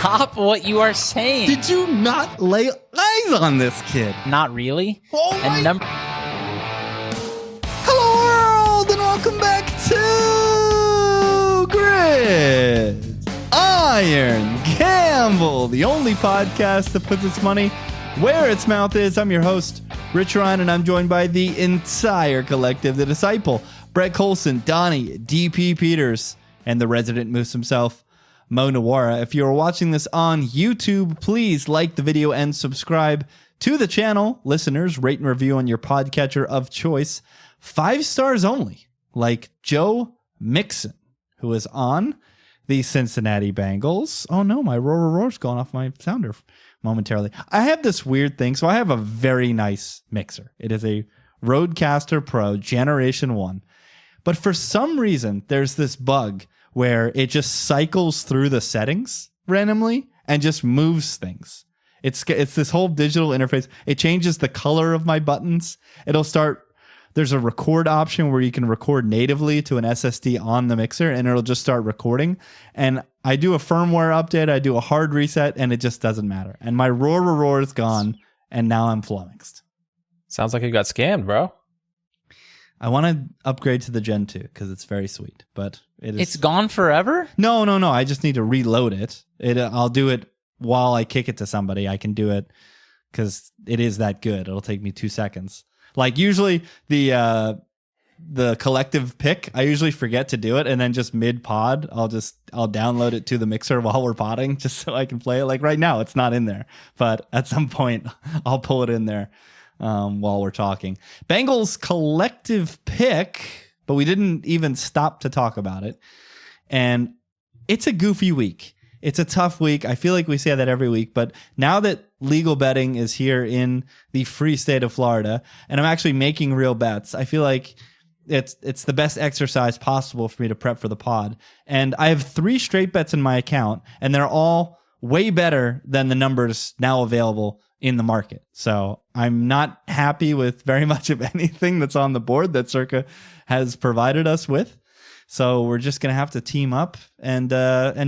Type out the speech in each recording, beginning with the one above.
Stop what you are saying. Did you not lay eyes on this kid? Not really. Oh my... And Hello world, and welcome back to Gridiron Gamble, the only podcast that puts its money where its mouth is. I'm your host, Rich Ryan, and I'm joined by the entire collective, the Disciple, Brett Colson, Donnie, DP Peters, and the resident moose himself, Mo Nawara. If you're watching this on YouTube, please like the video and subscribe to the channel. Listeners, rate and review on your podcatcher of choice. 5 stars only, like Joe Mixon, who is on the Cincinnati Bengals. Oh no, my roar's gone off my sounder momentarily. I have this weird thing. So I have a very nice mixer. It is a Rodecaster Pro Generation 1. But for some reason, there's this bug where it just cycles through the settings randomly and just moves things. It's this whole digital interface. It changes the color of my buttons. It'll start... There's a record option where you can record natively to an SSD on the mixer, and it'll just start recording. And I do a firmware update, I do a hard reset, and it just doesn't matter. And my roar is gone, and now I'm flummoxed. Sounds like you got scammed, bro. I want to upgrade to the Gen 2 because it's very sweet, but it's gone forever? No. I just need to reload it. I'll do it while I kick it to somebody. I can do it because it is that good. It'll take me 2 seconds. Like usually the collective pick, I usually forget to do it, and then just mid pod, I'll download it to the mixer while we're podding just so I can play it. Like right now, it's not in there, but at some point I'll pull it in there while we're talking. Bengals collective pick, but we didn't even stop to talk about it. And it's a goofy week. It's a tough week. I feel like we say that every week, but now that legal betting is here in the free state of Florida, and I'm actually making real bets, I feel like it's the best exercise possible for me to prep for the pod. And I have 3 straight bets in my account, and they're all way better than the numbers now available in the market. So I'm not happy with very much of anything that's on the board that Circa has provided us with. So we're just going to have to team up and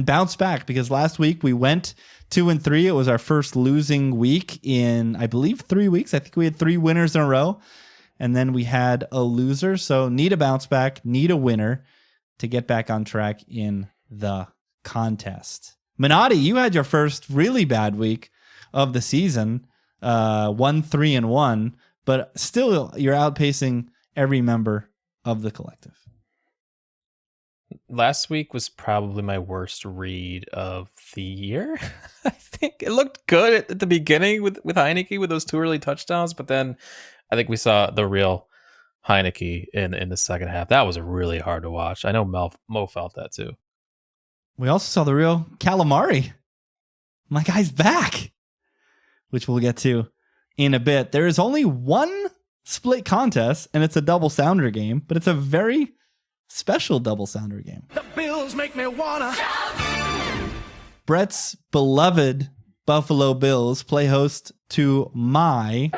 bounce back, because last week we went 2-3. It was our first losing week in, I believe, 3 weeks. I think we had 3 winners in a row, and then we had a loser. So need a bounce back, need a winner to get back on track in the contest. Minotti, you had your first really bad week of the season, 1-3-1, but still you're outpacing every member of the collective. Last week was probably my worst read of the year. I think it looked good at the beginning with Heineke with those 2 early touchdowns, but then I think we saw the real Heineke in the second half. That was really hard to watch. I know Mo felt that too. We also saw the real Calamari. My guy's back, which we'll get to in a bit. There is only one split contest, and it's a double sounder game, but it's a very special double sounder game. The Bills make me wanna. Brett's beloved Buffalo Bills play host to my...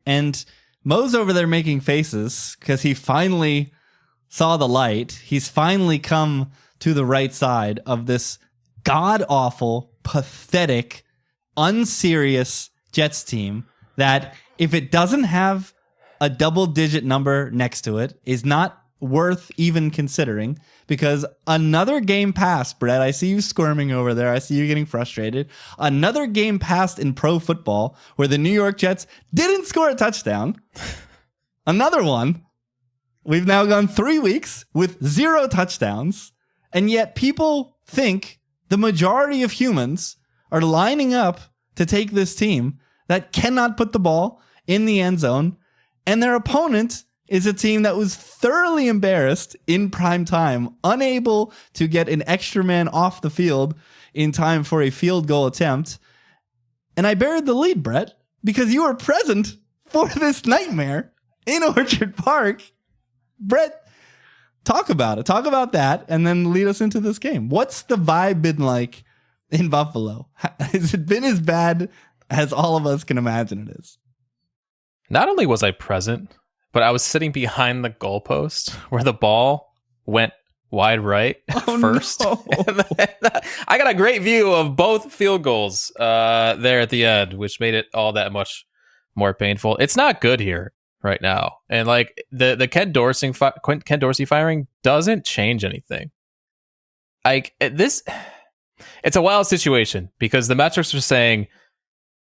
And Mo's over there making faces because he finally saw the light. He's finally come to the right side of this god-awful, pathetic, unserious Jets team that, if it doesn't have a double-digit number next to it, is not worth even considering, because another game passed, Brett. I see you squirming over there. I see you getting frustrated. Another game passed in pro football where the New York Jets didn't score a touchdown. Another one. We've now gone 3 weeks with 0 touchdowns, and yet people think the majority of humans are lining up to take this team that cannot put the ball in the end zone, and their opponent is a team that was thoroughly embarrassed in prime time, unable to get an extra man off the field in time for a field goal attempt. And I buried the lead, Brett, because you were present for this nightmare in Orchard Park. Brett, talk about it. Talk about that, and then lead us into this game. What's the vibe been like in Buffalo? Has it been as bad as all of us can imagine it is? Not only was I present, but I was sitting behind the goalpost where the ball went wide right first. No. And then, I got a great view of both field goals there at the end, which made it all that much more painful. It's not good here right now, and like the Ken Dorsey firing doesn't change anything. Like this, it's a wild situation because the metrics are saying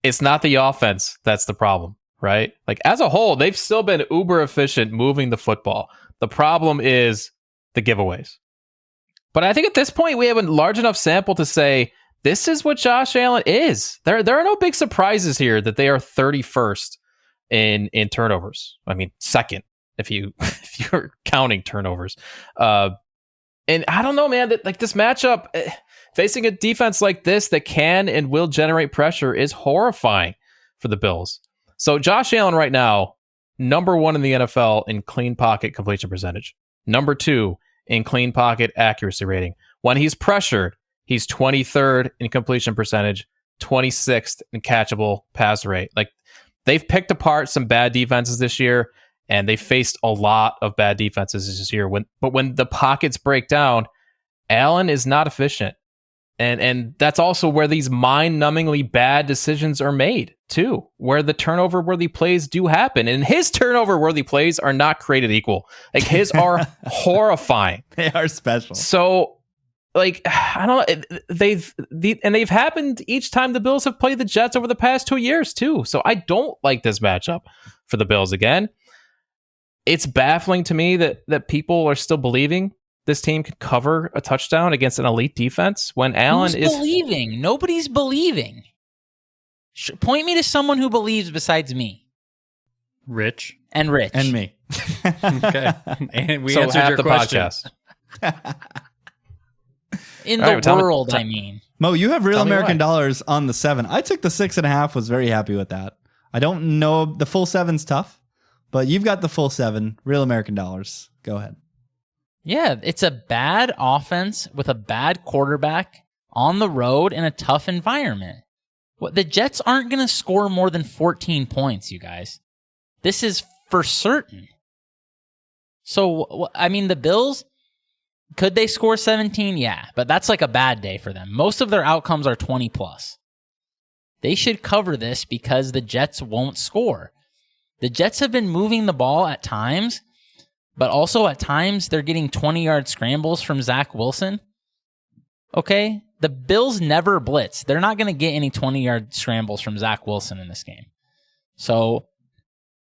it's not the offense that's the problem, right? Like as a whole, they've still been uber efficient moving the football. The problem is the giveaways. But I think at this point, we have a large enough sample to say this is what Josh Allen is. There are no big surprises here that they are 31st in turnovers. I mean, second if you're counting turnovers. And I don't know, man. That like this matchup, facing a defense like this that can and will generate pressure is horrifying for the Bills. So Josh Allen right now, number 1 in the NFL in clean pocket completion percentage. Number 2 in clean pocket accuracy rating. When he's pressured, he's 23rd in completion percentage, 26th in catchable pass rate. Like they've picked apart some bad defenses this year, and they faced a lot of bad defenses this year. But when the pockets break down, Allen is not efficient. And that's also where these mind-numbingly bad decisions are made, too, where the turnover-worthy plays do happen. And his turnover-worthy plays are not created equal. Like, his are horrifying. They are special. So, like, I don't know. They've happened each time the Bills have played the Jets over the past 2 years, too. So I don't like this matchup for the Bills again. It's baffling to me that people are still believing this team could cover a touchdown against an elite defense when Allen is believing. Nobody's believing. Point me to someone who believes besides me. Rich. And Rich. And me. Okay. And we so answered half your the question. podcast. In All the right, tell me- world, I mean. Mo, you have real Tell me American why. dollars on the 7. I took the 6.5, was very happy with that. I don't know, the full 7's tough, but you've got the full 7, real American dollars. Go ahead. Yeah, it's a bad offense with a bad quarterback on the road in a tough environment. The Jets aren't going to score more than 14 points, you guys. This is for certain. So, I mean, the Bills, could they score 17? Yeah, but that's like a bad day for them. Most of their outcomes are 20 plus. They should cover this because the Jets won't score. The Jets have been moving the ball at times, but also at times they're getting 20-yard scrambles from Zach Wilson. Okay? The Bills never blitz. They're not going to get any 20-yard scrambles from Zach Wilson in this game. So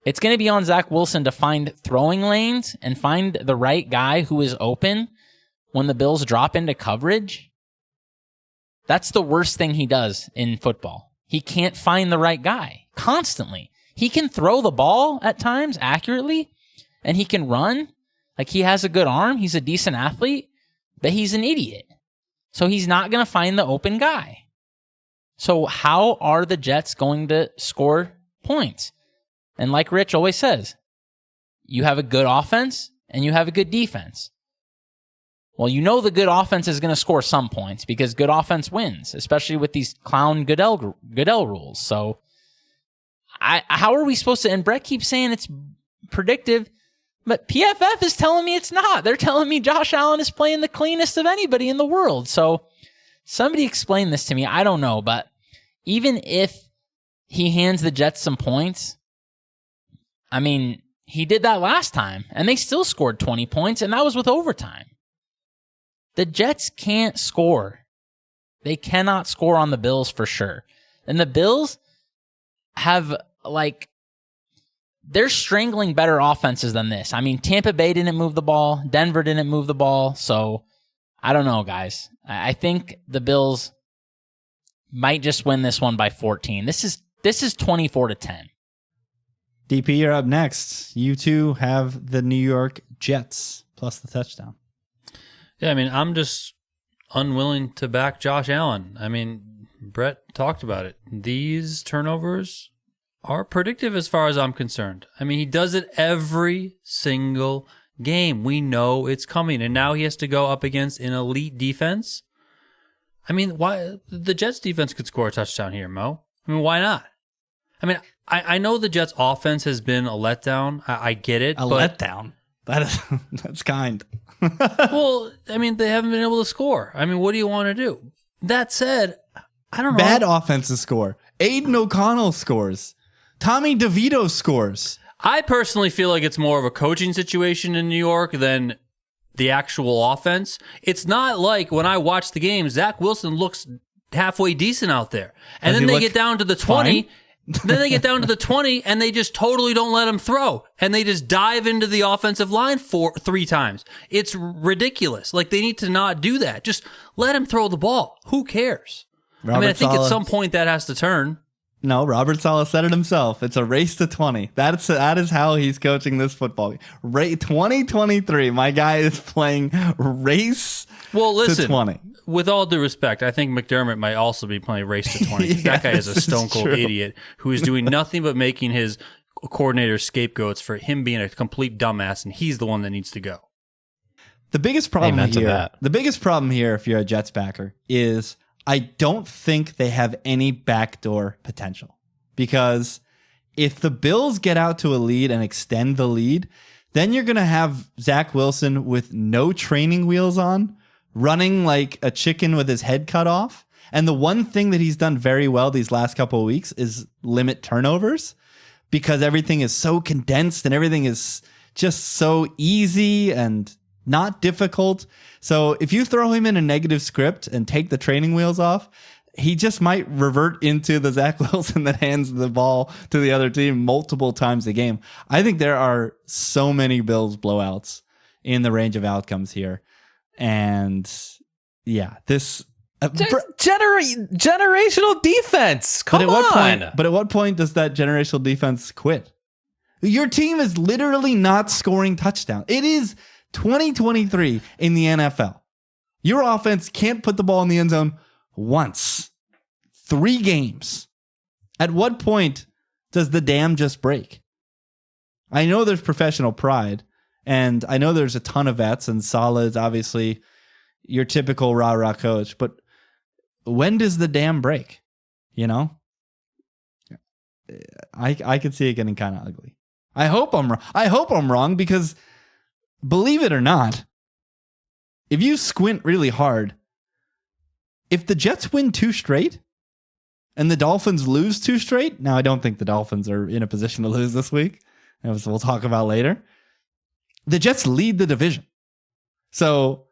it's going to be on Zach Wilson to find throwing lanes and find the right guy who is open when the Bills drop into coverage. That's the worst thing he does in football. He can't find the right guy constantly. He can throw the ball at times accurately, and he can run. Like, he has a good arm. He's a decent athlete, but he's an idiot. So he's not going to find the open guy. So how are the Jets going to score points? And like Rich always says, you have a good offense and you have a good defense. Well, you know the good offense is going to score some points because good offense wins, especially with these clown Goodell rules. So how are we supposed to, and Brett keeps saying it's predictive, but PFF is telling me it's not. They're telling me Josh Allen is playing the cleanest of anybody in the world. So somebody explain this to me. I don't know, but even if he hands the Jets some points, I mean, he did that last time, and they still scored 20 points, and that was with overtime. The Jets can't score. They cannot score on the Bills for sure. And the Bills have, like, they're strangling better offenses than this. I mean, Tampa Bay didn't move the ball. Denver didn't move the ball. So, I don't know, guys. I think the Bills might just win this one by 14. This is 24-10. DP, you're up next. You two have the New York Jets plus the touchdown. Yeah, I mean, I'm just unwilling to back Josh Allen. I mean, Brett talked about it. These turnovers are predictive as far as I'm concerned. I mean, he does it every single game. We know it's coming, and now he has to go up against an elite defense. I mean, why the Jets defense could score a touchdown here, Mo? I mean, why not? I mean, I know the Jets offense has been a letdown. I get it. Letdown. That's kind. Well, I mean, they haven't been able to score. I mean, what do you want to do? That said, I don't know. Bad offensive score. Aiden O'Connell scores. Tommy DeVito scores. I personally feel like it's more of a coaching situation in New York than the actual offense. It's not like when I watch the game, Zach Wilson looks halfway decent out there. And then they get down to the 20. Then they get down to the 20 and they just totally don't let him throw. And they just dive into the offensive line 3 times. It's ridiculous. Like, they need to not do that. Just let him throw the ball. Who cares? I think at some point that has to turn. No, Robert Saleh said it himself. It's a race to 20. That is how he's coaching this football game. 2023. My guy is playing race to 20. With all due respect, I think McDermott might also be playing race to 20. That guy is a stone cold idiot who is doing nothing but making his coordinators scapegoats for him being a complete dumbass, and he's the one that needs to go. The biggest problem here, if you're a Jets backer, is I don't think they have any backdoor potential, because if the Bills get out to a lead and extend the lead, then you're going to have Zach Wilson with no training wheels on, running like a chicken with his head cut off. And the one thing that he's done very well these last couple of weeks is limit turnovers, because everything is so condensed and everything is just so easy and not difficult. So if you throw him in a negative script and take the training wheels off, he just might revert into the Zach Wilson that hands the ball to the other team multiple times a game. I think there are so many Bills blowouts in the range of outcomes here. And yeah, this generational defense. Come on. But at what point does that generational defense quit? Your team is literally not scoring touchdowns. It is 2023 in the NFL. Your offense can't put the ball in the end zone once. 3 games. At what point does the dam just break? I know there's professional pride, and I know there's a ton of vets, and Saleh is obviously your typical rah-rah coach, but when does the dam break? You know? I could see it getting kind of ugly. I hope I'm wrong, because believe it or not, if you squint really hard, if the Jets win 2 straight and the Dolphins lose 2 straight, now I don't think the Dolphins are in a position to lose this week, as we'll talk about later, the Jets lead the division. So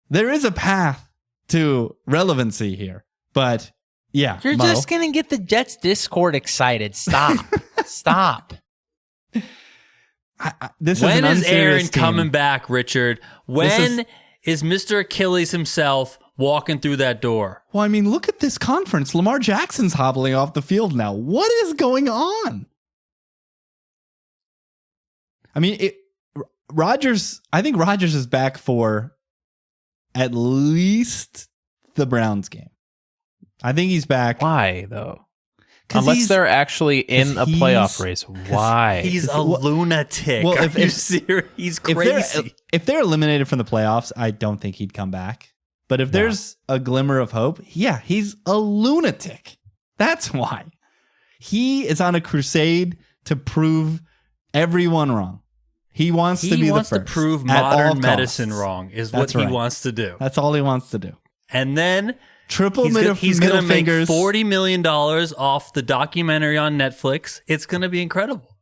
there is a path to relevancy here. But yeah, you're just going to get the Jets Discord excited. Stop. Stop. When is Aaron coming back, Richard? When is Mr. Achilles himself walking through that door? Well, I mean, look at this conference. Lamar Jackson's hobbling off the field now. What is going on? I mean, I think Rodgers is back for at least the Browns game. I think he's back. Why, though? Unless they're actually in a playoff race. Why? He's a lunatic. Well, Are you serious? He's crazy. If they're eliminated from the playoffs, I don't think he'd come back. But if there's a glimmer of hope, yeah, he's a lunatic. That's why. He is on a crusade to prove everyone wrong. He wants to be the first. He wants to prove modern medicine wrong is what he wants to do. That's all he wants to do. And then he's going to make $40 million off the documentary on Netflix. It's going to be incredible.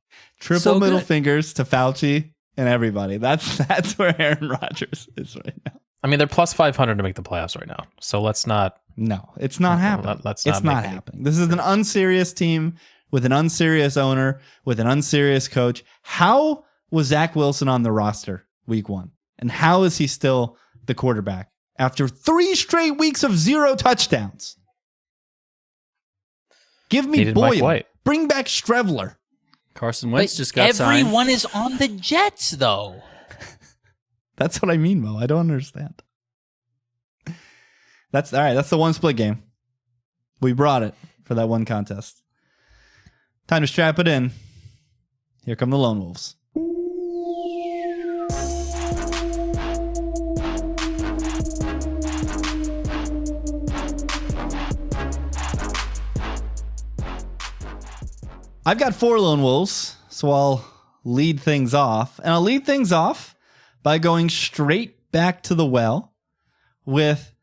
Middle fingers to Fauci and everybody. That's where Aaron Rodgers is right now. I mean, they're plus 500 to make the playoffs right now. So let's not. No, it's not happening. It's not happening. This is an unserious team with an unserious owner, with an unserious coach. How was Zach Wilson on the roster week 1? And how is he still the quarterback after 3 straight weeks of 0 touchdowns? Give me Boyle. Bring back Strevler. Carson Wentz just got signed. Everyone is on the Jets, though. That's what I mean, Mo. I don't understand. That's all right. That's the one split game. We brought it for that one contest. Time to strap it in. Here come the Lone Wolves. I've got 4 Lone Wolves, so I'll lead things off. And I'll lead things off by going straight back to the well with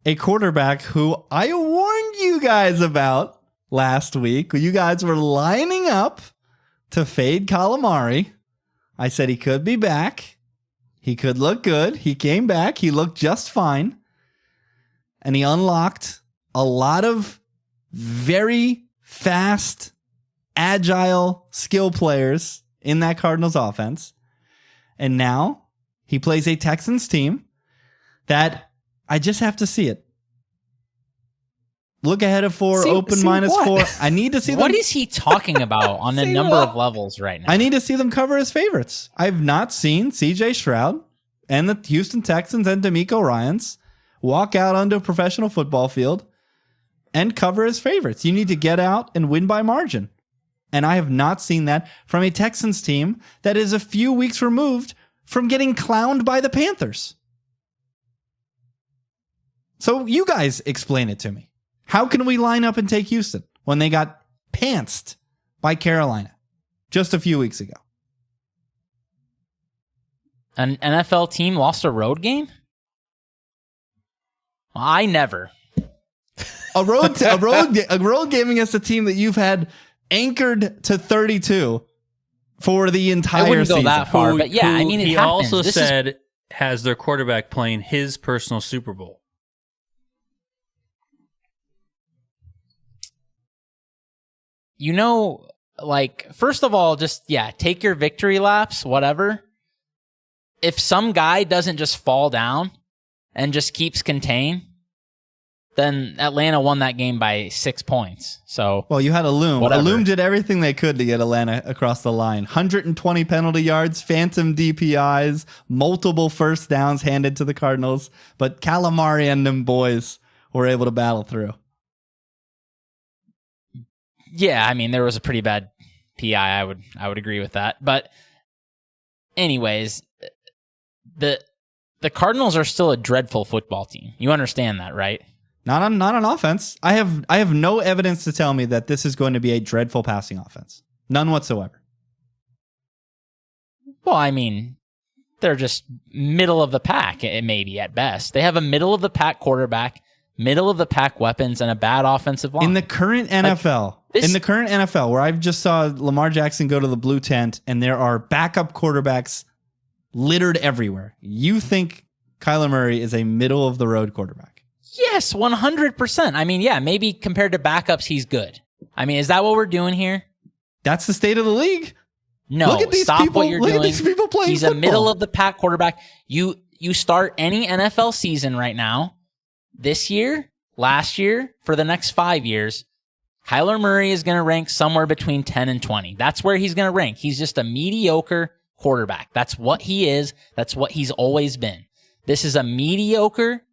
a quarterback who I warned you guys about last week. You guys were lining up to fade Calamari. I said he could be back. He could look good. He came back. He looked just fine. And he unlocked a lot of very fast, agile skill players in that Cardinals offense. And now he plays a Texans team that I just have to see it. Look ahead of 4, open -4. I need to see them. What is he talking about on a number of levels right now? I need to see them cover as favorites. I've not seen CJ Stroud and the Houston Texans and D'Amico Ryans walk out onto a professional football field and cover as favorites. You need to get out and win by margin. And I have not seen that from a Texans team that is a few weeks removed from getting clowned by the Panthers. So you guys explain it to me. How can we line up and take Houston when they got pantsed by Carolina just a few weeks ago? An NFL team lost a road game? I never. A road game against a team that you've had anchored to 32 for the entire I wouldn't season. go that far, but yeah, I mean, it he happens. also said has their quarterback playing his personal Super Bowl. You know, like, first of all, just, take your victory laps, whatever. If some guy doesn't just fall down and just keeps contained, then Atlanta won that game by 6 points. So, well, you had a Loom. Whatever. A Loom did everything they could to get Atlanta across the line. 120 penalty yards, phantom DPIs, multiple first downs handed to the Cardinals. But Calamari and them boys were able to battle through. yeah, I mean, there was a pretty bad PI. I would agree with that. But anyways, the Cardinals are still a dreadful football team. You understand that, right? Not on offense. I have no evidence to tell me that this is going to be a dreadful passing offense. None whatsoever. Well, I mean, they're just middle of the pack, maybe at best. They have a middle of the pack quarterback, middle of the pack weapons, and a bad offensive line. In the current NFL, where I've just saw Lamar Jackson go to the blue tent and there are backup quarterbacks littered everywhere, you think Kyler Murray is a middle of the road quarterback? Yes, 100%. I mean, yeah, maybe compared to backups, he's good. I mean, is that what we're doing here? That's the state of the league. No, look at these stop people, what you're look doing. At these people playing He's football. a middle of the pack quarterback. You start any NFL season right now, this year, last year, for the next 5 years, Kyler Murray is going to rank somewhere between 10 and 20. That's where he's going to rank. He's just a mediocre quarterback. That's what he is. That's what he's always been. This is a mediocre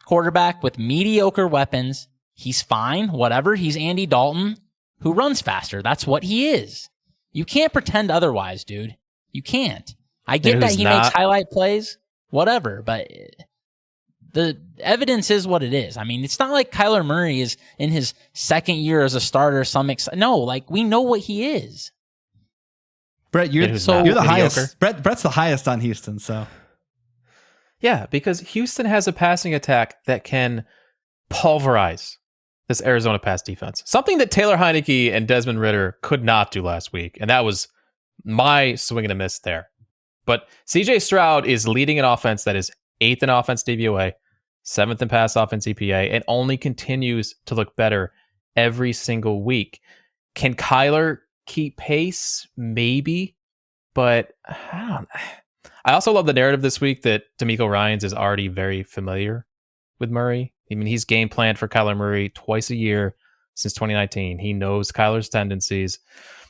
quarterback with mediocre weapons. He's fine, whatever. He's Andy Dalton, who runs faster. That's what he is. You can't pretend otherwise, dude. You can't. I get that he makes highlight plays, whatever, but the evidence is what it is. I mean, it's not like Kyler Murray is in his second year as a starter. No, like, we know what he is. Brett, you're the highest. Brett's the highest on Houston, so. Yeah, because Houston has a passing attack that can pulverize this Arizona pass defense. Something that Taylor Heineke and Desmond Ridder could not do last week. And that was my swing and a miss there. But CJ Stroud is leading an offense that is 8th in offense DVOA, 7th in pass offense EPA, and only continues to look better every single week. Can Kyler keep pace? Maybe. But I don't know. I also love the narrative this week that D'Amico Ryans is already very familiar with Murray. I mean, he's game planned for Kyler Murray twice a year since 2019. He knows Kyler's tendencies.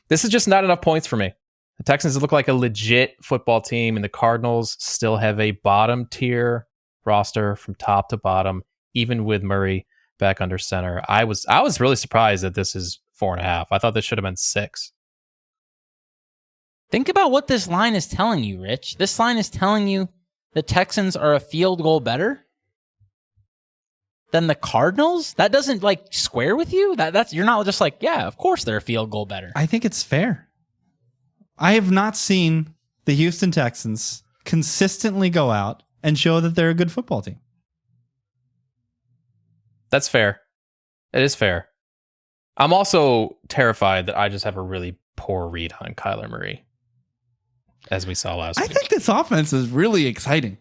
This is just not enough points for me. The Texans look like a legit football team, and the Cardinals still have a bottom tier roster from top to bottom, even with Murray back under center. I was really surprised that this is 4.5. I thought this should have been 6. Think about what this line is telling you, Rich. This line is telling you the Texans are a field goal better than the Cardinals? That doesn't square with you? That's you're not just like, yeah, of course they're a field goal better. I think it's fair. I have not seen the Houston Texans consistently go out and show that they're a good football team. That's fair. It is fair. I'm also terrified that I just have a really poor read on Kyler Murray, as we saw last week. I think this offense is really exciting.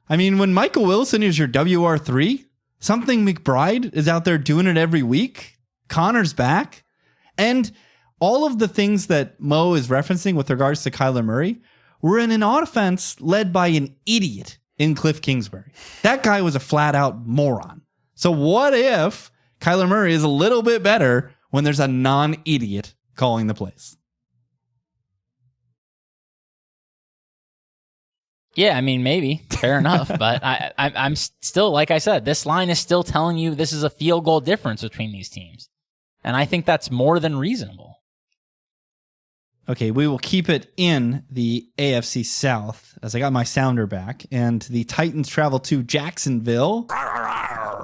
I mean, when Michael Wilson is your WR3, something McBride is out there doing it every week. Connor's back. And all of the things that Mo is referencing with regards to Kyler Murray were in an offense led by an idiot in Cliff Kingsbury. That guy was a flat out moron. So what if Kyler Murray is a little bit better when there's a non-idiot calling the plays? Yeah, I mean, maybe. Fair enough. But I'm still, like I said, this line is still telling you this is a field goal difference between these teams. And I think that's more than reasonable. Okay, we will keep it in the AFC South as I got my sounder back. And the Titans travel to Jacksonville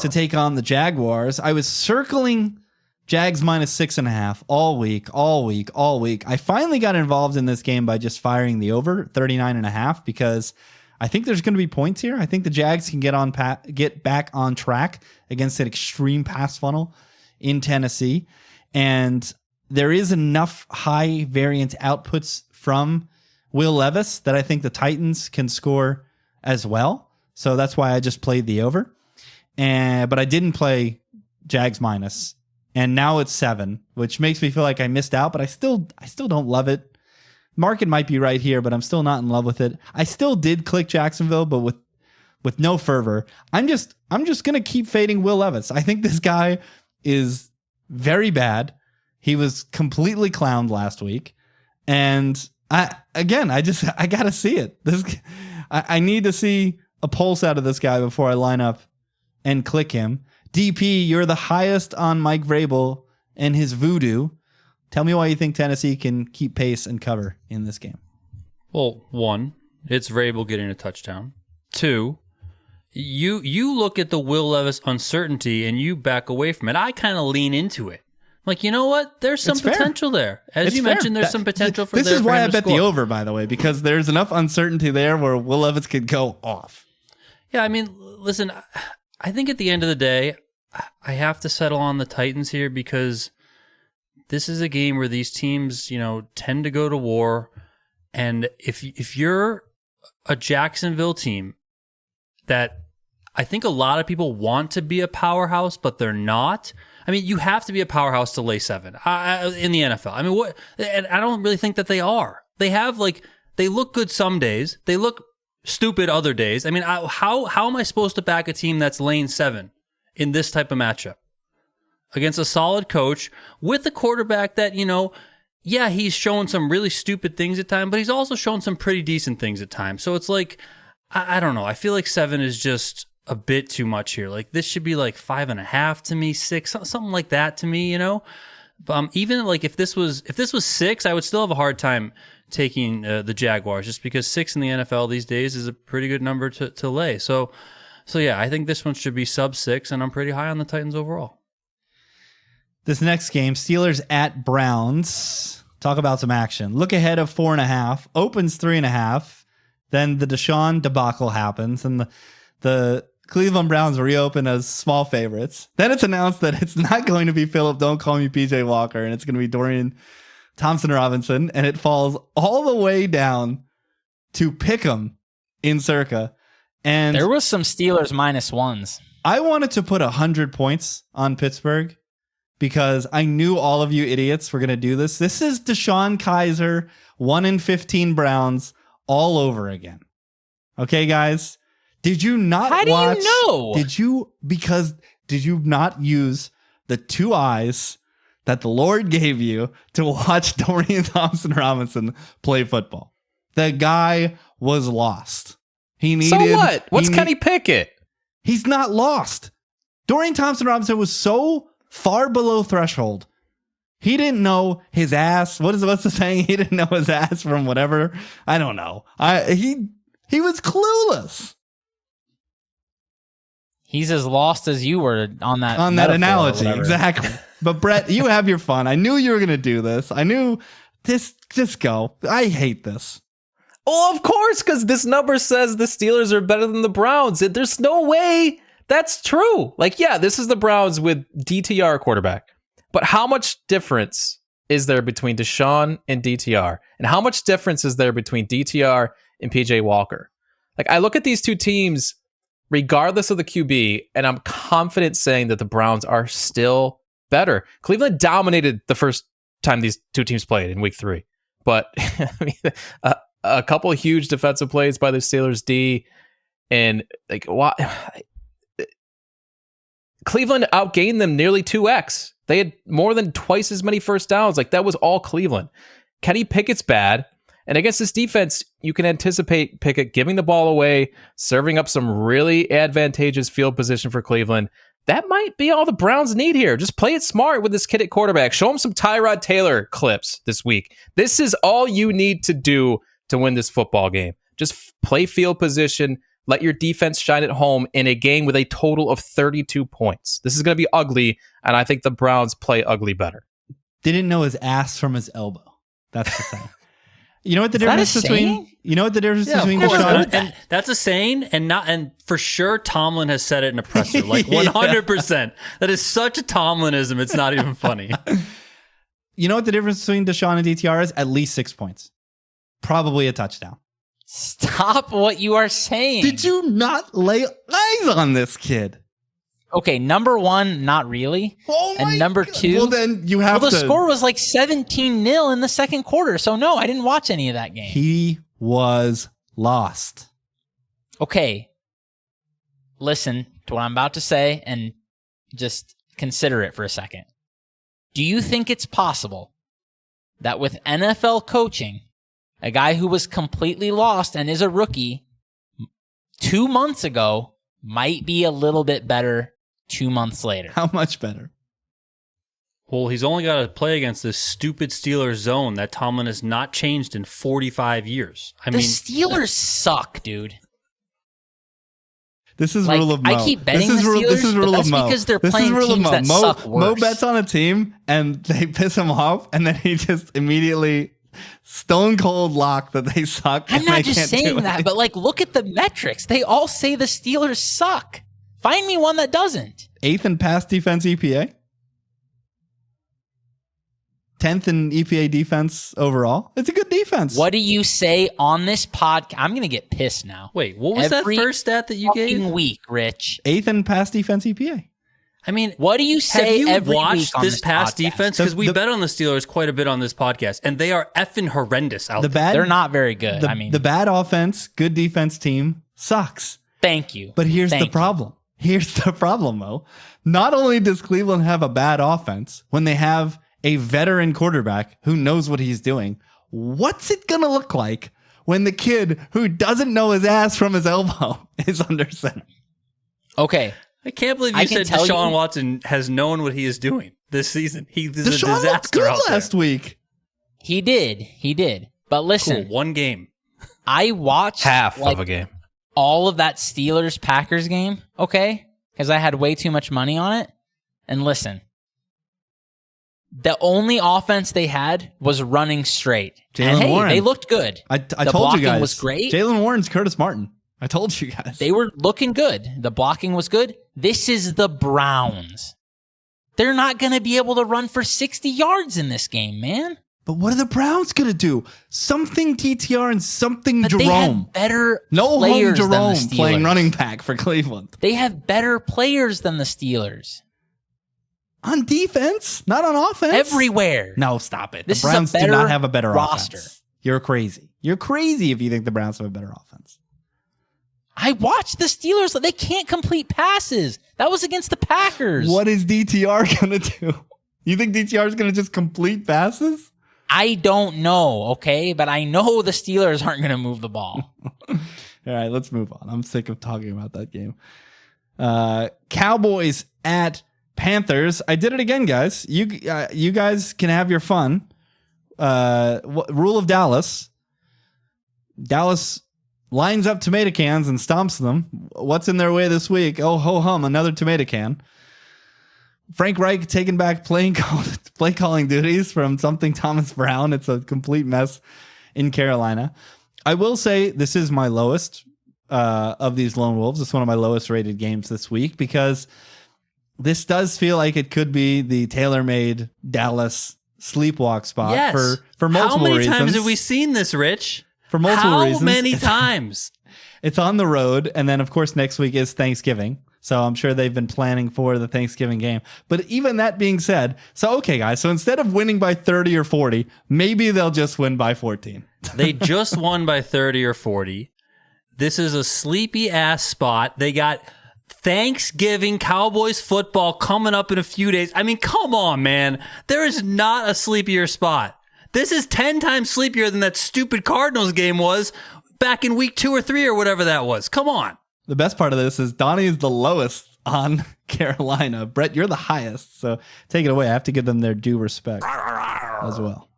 to take on the Jaguars. I was circling Jags -6.5 all week. I finally got involved in this game by just firing the over 39.5 because I think there's going to be points here. I think the Jags can get back on track against an extreme pass funnel in Tennessee. And there is enough high variance outputs from Will Levis that I think the Titans can score as well. So that's why I just played the over. But I didn't play Jags minus. And now it's 7, which makes me feel like I missed out, but I still don't love it. Market might be right here, but I'm still not in love with it. I still did click Jacksonville, but with no fervor. I'm just going to keep fading Will Levis. I think this guy is very bad. He was completely clowned last week. And I got to see it. I need to see a pulse out of this guy before I line up and click him. DP, you're the highest on Mike Vrabel and his voodoo. Tell me why you think Tennessee can keep pace and cover in this game. Well, 1, it's Vrabel getting a touchdown. 2, you look at the Will Levis uncertainty and you back away from it. I kind of lean into it. Like, you know what? There's some potential there. As you mentioned, there's some potential for this is why I bet score. the over, by the way, because there's enough uncertainty there where Will Levis could go off. Yeah, I mean, listen, I think at the end of the day, I have to settle on the Titans here because this is a game where these teams, tend to go to war. And if you're a Jacksonville team that I think a lot of people want to be a powerhouse, but they're not. I mean, you have to be a powerhouse to lay 7 in the NFL. I mean, and I don't really think that they are. They have they look good some days. They look stupid other days. I mean, how am I supposed to back a team that's laying 7 in this type of matchup against a solid coach with a quarterback that, yeah, he's shown some really stupid things at times, but he's also shown some pretty decent things at times. So it's like, I don't know. I feel like 7 is just a bit too much here. Like this should be 5.5 to me, 6, something like that to me, Even if this was 6, I would still have a hard time taking the Jaguars just because 6 in the NFL these days is a pretty good number to lay. So yeah, I think this one should be sub 6, and I'm pretty high on the Titans overall. This next game, Steelers at Browns. Talk about some action. Look ahead of 4.5, opens 3.5. Then the Deshaun debacle happens, and the Cleveland Browns reopen as small favorites. Then it's announced that it's not going to be Philip, don't call me PJ Walker, and it's going to be Dorian Thompson-Robinson, and it falls all the way down to Pick'em in Circa. And there was some Steelers -1s. I wanted to put 100 points on Pittsburgh because I knew all of you idiots were going to do this. This is Deshaun Kaiser, 1-15 Browns all over again. Okay, guys? Did you not watch? How do you know? Did you not use the 2 eyes that the Lord gave you to watch Dorian Thompson-Robinson play football? The guy was lost. He needed. So what? What's Kenny Pickett? He's not lost. Dorian Thompson-Robinson was so far below threshold. He didn't know his ass. What's the saying? He didn't know his ass from whatever. I don't know. He was clueless. He's as lost as you were on that analogy. Exactly. But Brett, you have your fun. I knew you were going to do this. I knew this. Just go. I hate this. Oh, of course, because this number says the Steelers are better than the Browns. There's no way that's true. Like, yeah, this is the Browns with DTR quarterback. But how much difference is there between Deshaun and DTR? And how much difference is there between DTR and PJ Walker? Like, I look at these two teams, regardless of the QB, and I'm confident saying that the Browns are still better. Cleveland dominated the first time these two teams played in week 3. But I mean, a couple of huge defensive plays by the Steelers D, and like, why? Cleveland outgained them nearly 2x. They had more than twice as many first downs. Like, that was all Cleveland. Kenny Pickett's bad. And against this defense, you can anticipate Pickett giving the ball away, serving up some really advantageous field position for Cleveland. That might be all the Browns need here. Just play it smart with this kid at quarterback. Show him some Tyrod Taylor clips this week. This is all you need to do to win this football game. Just play field position. Let your defense shine at home in a game with a total of 32 points. This is going to be ugly, and I think the Browns play ugly better. Didn't know his ass from his elbow. That's the saying. You know what the difference between? You know what the difference between Deshaun? And that's a saying, and for sure Tomlin has said it in a presser, like 100%. That is such a Tomlinism. It's not even funny. You know what the difference between Deshaun and DTR is? At least 6 points, probably a touchdown. Stop what you are saying. Did you not lay eyes on this kid? Okay, number one, not really. Oh my and number God. two, well, then you have the to. score was like 17-0 in the second quarter. So no, I didn't watch any of that game. He was lost. Okay, listen to what I'm about to say and just consider it for a second. Do you think it's possible that with NFL coaching, a guy who was completely lost and is a rookie 2 months ago might be a little bit better 2 months later? How much better? Well, he's only got to play against this stupid Steelers zone that Tomlin has not changed in 45 years. The Steelers suck, dude. This is rule of Mo. I keep betting this is the Steelers, this is rule but that's of Mo. because they're this playing is teams that suck worse. Mo bets on a team, and they piss him off, and then he just immediately stone cold lock that they suck. I'm not just saying that, but like, look at the metrics. They all say the Steelers suck. Find me one that doesn't. 8th in pass defense EPA. 10th in EPA defense overall. It's a good defense. What do you say on this podcast? I'm going to get pissed now. Wait, what was that first stat that you gave? Week, Rich. 8th in pass defense EPA. I mean, what do you say? Have you watched week on this past podcast? defense? Because we bet on the Steelers quite a bit on this podcast, and they are effing horrendous out there. They're not very good. The bad offense, good defense team sucks. Thank you. But here's the problem. Here's the problem, Mo. Not only does Cleveland have a bad offense, when they have a veteran quarterback who knows what he's doing, what's it going to look like when the kid who doesn't know his ass from his elbow is under center? Okay. I can't believe you said Deshaun Watson has known what he is doing this season. He is a disaster looked good out there. last week. He did. But listen. Cool. One game. I watched half of a game. All of that Steelers-Packers game, okay? Because I had way too much money on it. And listen, the only offense they had was running straight. Jaylen Warren. They looked good. I the told you guys. blocking was great. Jaylen Warren's Curtis Martin. I told you guys. They were looking good. The blocking was good. This is the Browns. They're not going to be able to run for 60 yards in this game, man. But what are the Browns going to do? Something TTR and something but Jerome. They have better no players home than the Jerome Steelers. playing running back for Cleveland. They have better players than the Steelers. On defense, not on offense. Everywhere. No, stop it. This the Browns is a better do not have a better roster. offense. You're crazy. You're crazy if you think the Browns have a better offense. I watched the Steelers. They can't complete passes. That was against the Packers. What is DTR going to do? You think DTR is going to just complete passes? I don't know, okay? But I know the Steelers aren't going to move the ball. All right, let's move on. I'm sick of talking about that game. Cowboys at Panthers. I did it again, guys. You guys can have your fun. Rule of Dallas. Dallas lines up tomato cans and stomps them. What's in their way this week? Oh, ho hum, another tomato can. Frank Reich taking back play calling duties from something Thomas Brown. It's a complete mess in Carolina. I will say this is my lowest of these lone wolves. It's one of my lowest rated games this week because this does feel like it could be the tailor-made Dallas sleepwalk spot for multiple reasons. How many times have we seen this, Rich? For multiple reasons. How many times? It's on the road, and then, of course, next week is Thanksgiving. So I'm sure they've been planning for the Thanksgiving game. But even that being said, okay, guys, so instead of winning by 30 or 40, maybe they'll just win by 14. They just won by 30 or 40. This is a sleepy-ass spot. They got Thanksgiving Cowboys football coming up in a few days. I mean, come on, man. There is not a sleepier spot. This is 10 times sleepier than that stupid Cardinals game was back in week 2 or 3 or whatever that was. Come on. The best part of this is Donnie is the lowest on Carolina. Brett, you're the highest. So take it away. I have to give them their due respect as well.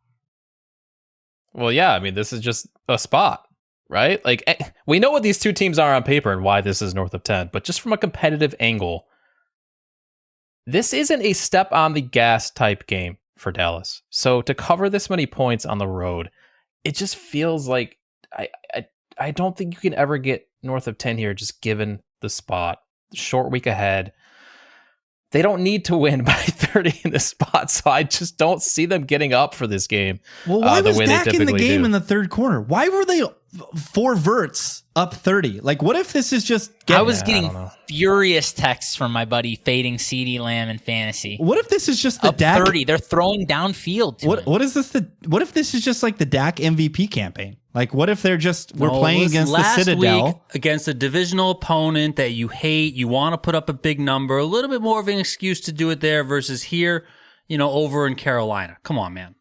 Well, yeah. I mean, this is just a spot, right? Like, we know what these two teams are on paper and why this is north of 10, but just from a competitive angle, this isn't a step on the gas type game for Dallas. So to cover this many points on the road, it just feels like I don't think you can ever get north of 10 here, just given the spot. Short week ahead. They don't need to win by 30 in this spot, so I just don't see them getting up for this game. Well, why was Dak in the game in the third quarter? Why were they 4 verts up 30? Like, what if this is just... I was getting furious texts from my buddy fading CeeDee Lamb in fantasy. What if this is just the up Dak... 30? They're throwing downfield to him. What is this? What if this is just like the Dak MVP campaign? Like, what if they're just... We're playing against the Citadel. Week against a divisional opponent that you hate. You want to put up a big number. A little bit more of an excuse to do it there versus here, over in Carolina. Come on, man.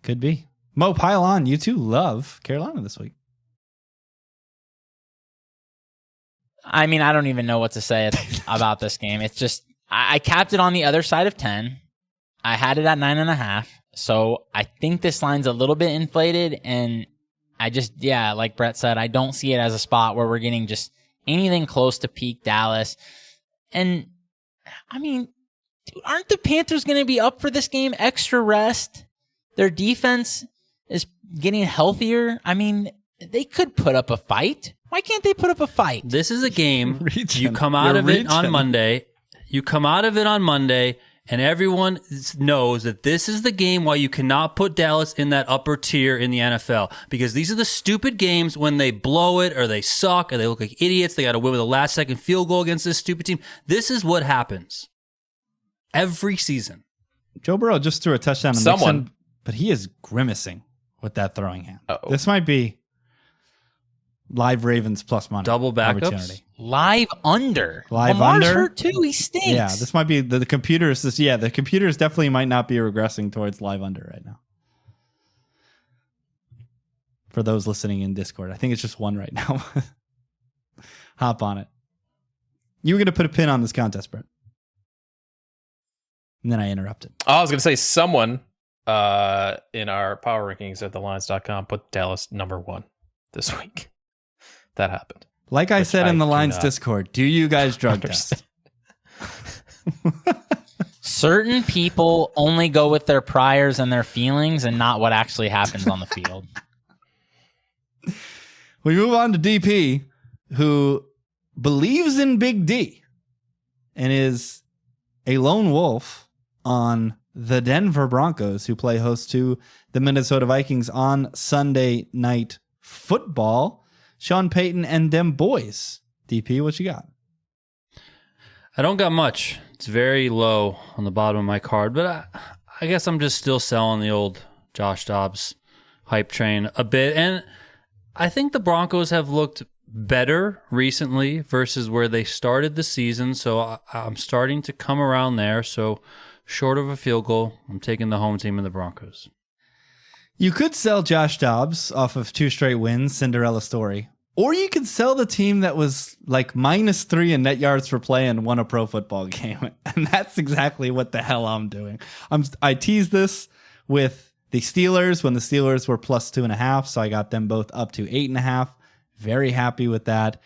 Could be. Mo, pile on. You two love Carolina this week. I mean, I don't even know what to say about this game. It's just, I capped it on the other side of 10. I had it at 9.5. So I think this line's a little bit inflated, and I just, like Brett said, I don't see it as a spot where we're getting just anything close to peak Dallas. And I mean, dude, aren't the Panthers going to be up for this game? Extra rest. Their defense is getting healthier. I mean, they could put up a fight. Why can't they put up a fight? This is a game. You come out of it on Monday. And everyone knows that this is the game why you cannot put Dallas in that upper tier in the NFL. Because these are the stupid games when they blow it or they suck or they look like idiots. They got to win with a last-second field goal against this stupid team. This is what happens every season. Joe Burrow just threw a touchdown to Mixon, but he is grimacing with that throwing hand. Uh-oh. This might be live Ravens plus money. Double backups. Live under. Lamar's hurt too. He stinks. Yeah, this might be the computers. The computers definitely might not be regressing towards live under right now. For those listening in Discord, I think it's just one right now. Hop on it. You were going to put a pin on this contest, Brett. And then I interrupted. I was going to say someone in our power rankings at thelines.com put Dallas number 1 this week. That happened. Like I said in the Lines Discord, do you guys drug test? Certain people only go with their priors and their feelings and not what actually happens on the field. We move on to DP, who believes in Big D and is a lone wolf on the Denver Broncos, who play host to the Minnesota Vikings on Sunday Night Football. Sean Payton and them boys. DP, what you got? I don't got much. It's very low on the bottom of my card, but I guess I'm just still selling the old Josh Dobbs hype train a bit. And I think the Broncos have looked better recently versus where they started the season, so I'm starting to come around there. So short of a field goal, I'm taking the home team in the Broncos. You could sell Josh Dobbs off of 2 straight wins, Cinderella story. Or you could sell the team that was like -3 in net yards per play and won a pro football game. And that's exactly what the hell I'm doing. I teased this with the Steelers when the Steelers were +2.5. So I got them both up to 8.5. Very happy with that.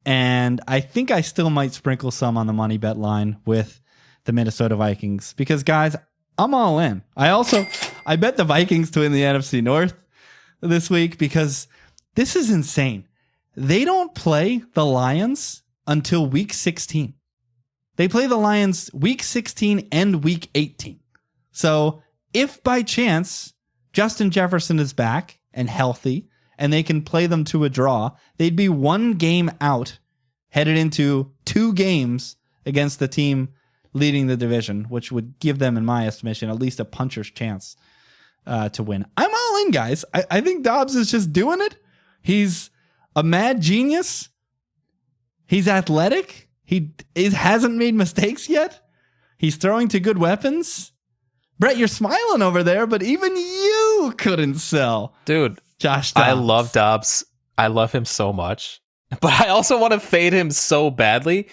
And I think I still might sprinkle some on the money bet line with the Minnesota Vikings. Because, guys, I'm all in. I bet the Vikings to win the NFC North. this week because this is insane. They don't play the Lions until week 16. They play the Lions week 16 and week 18. So if by chance Justin Jefferson is back and healthy and they can play them to a draw, they'd be one game out headed into 2 games against the team leading the division, which would give them, in my estimation, at least a puncher's chance to win. I'm all in, guys. I think Dobbs is just doing it. He's a mad genius. He's athletic. He hasn't made mistakes yet. He's throwing to good weapons. Brett, you're smiling over there, but even you couldn't sell. Dude, Josh Dobbs. I love Dobbs. I love him so much. But I also want to fade him so badly.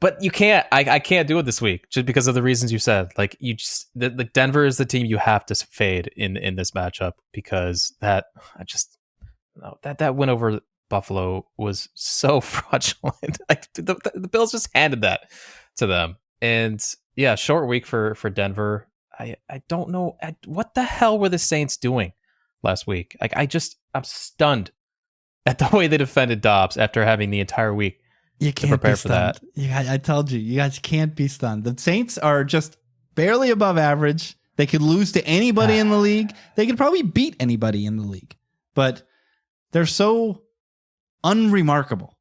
But you can't. I can't do it this week just because of the reasons you said. Like the Denver is the team you have to fade in this matchup because that win over Buffalo was so fraudulent. Like the Bills just handed that to them. And yeah, short week for Denver. I don't know what the hell were the Saints doing last week. Like I'm stunned at the way they defended Dobbs after having the entire week. You can't prepare for that. I told you, you guys can't be stunned. The Saints are just barely above average. They could lose to anybody in the league. They could probably beat anybody in the league. But they're so unremarkable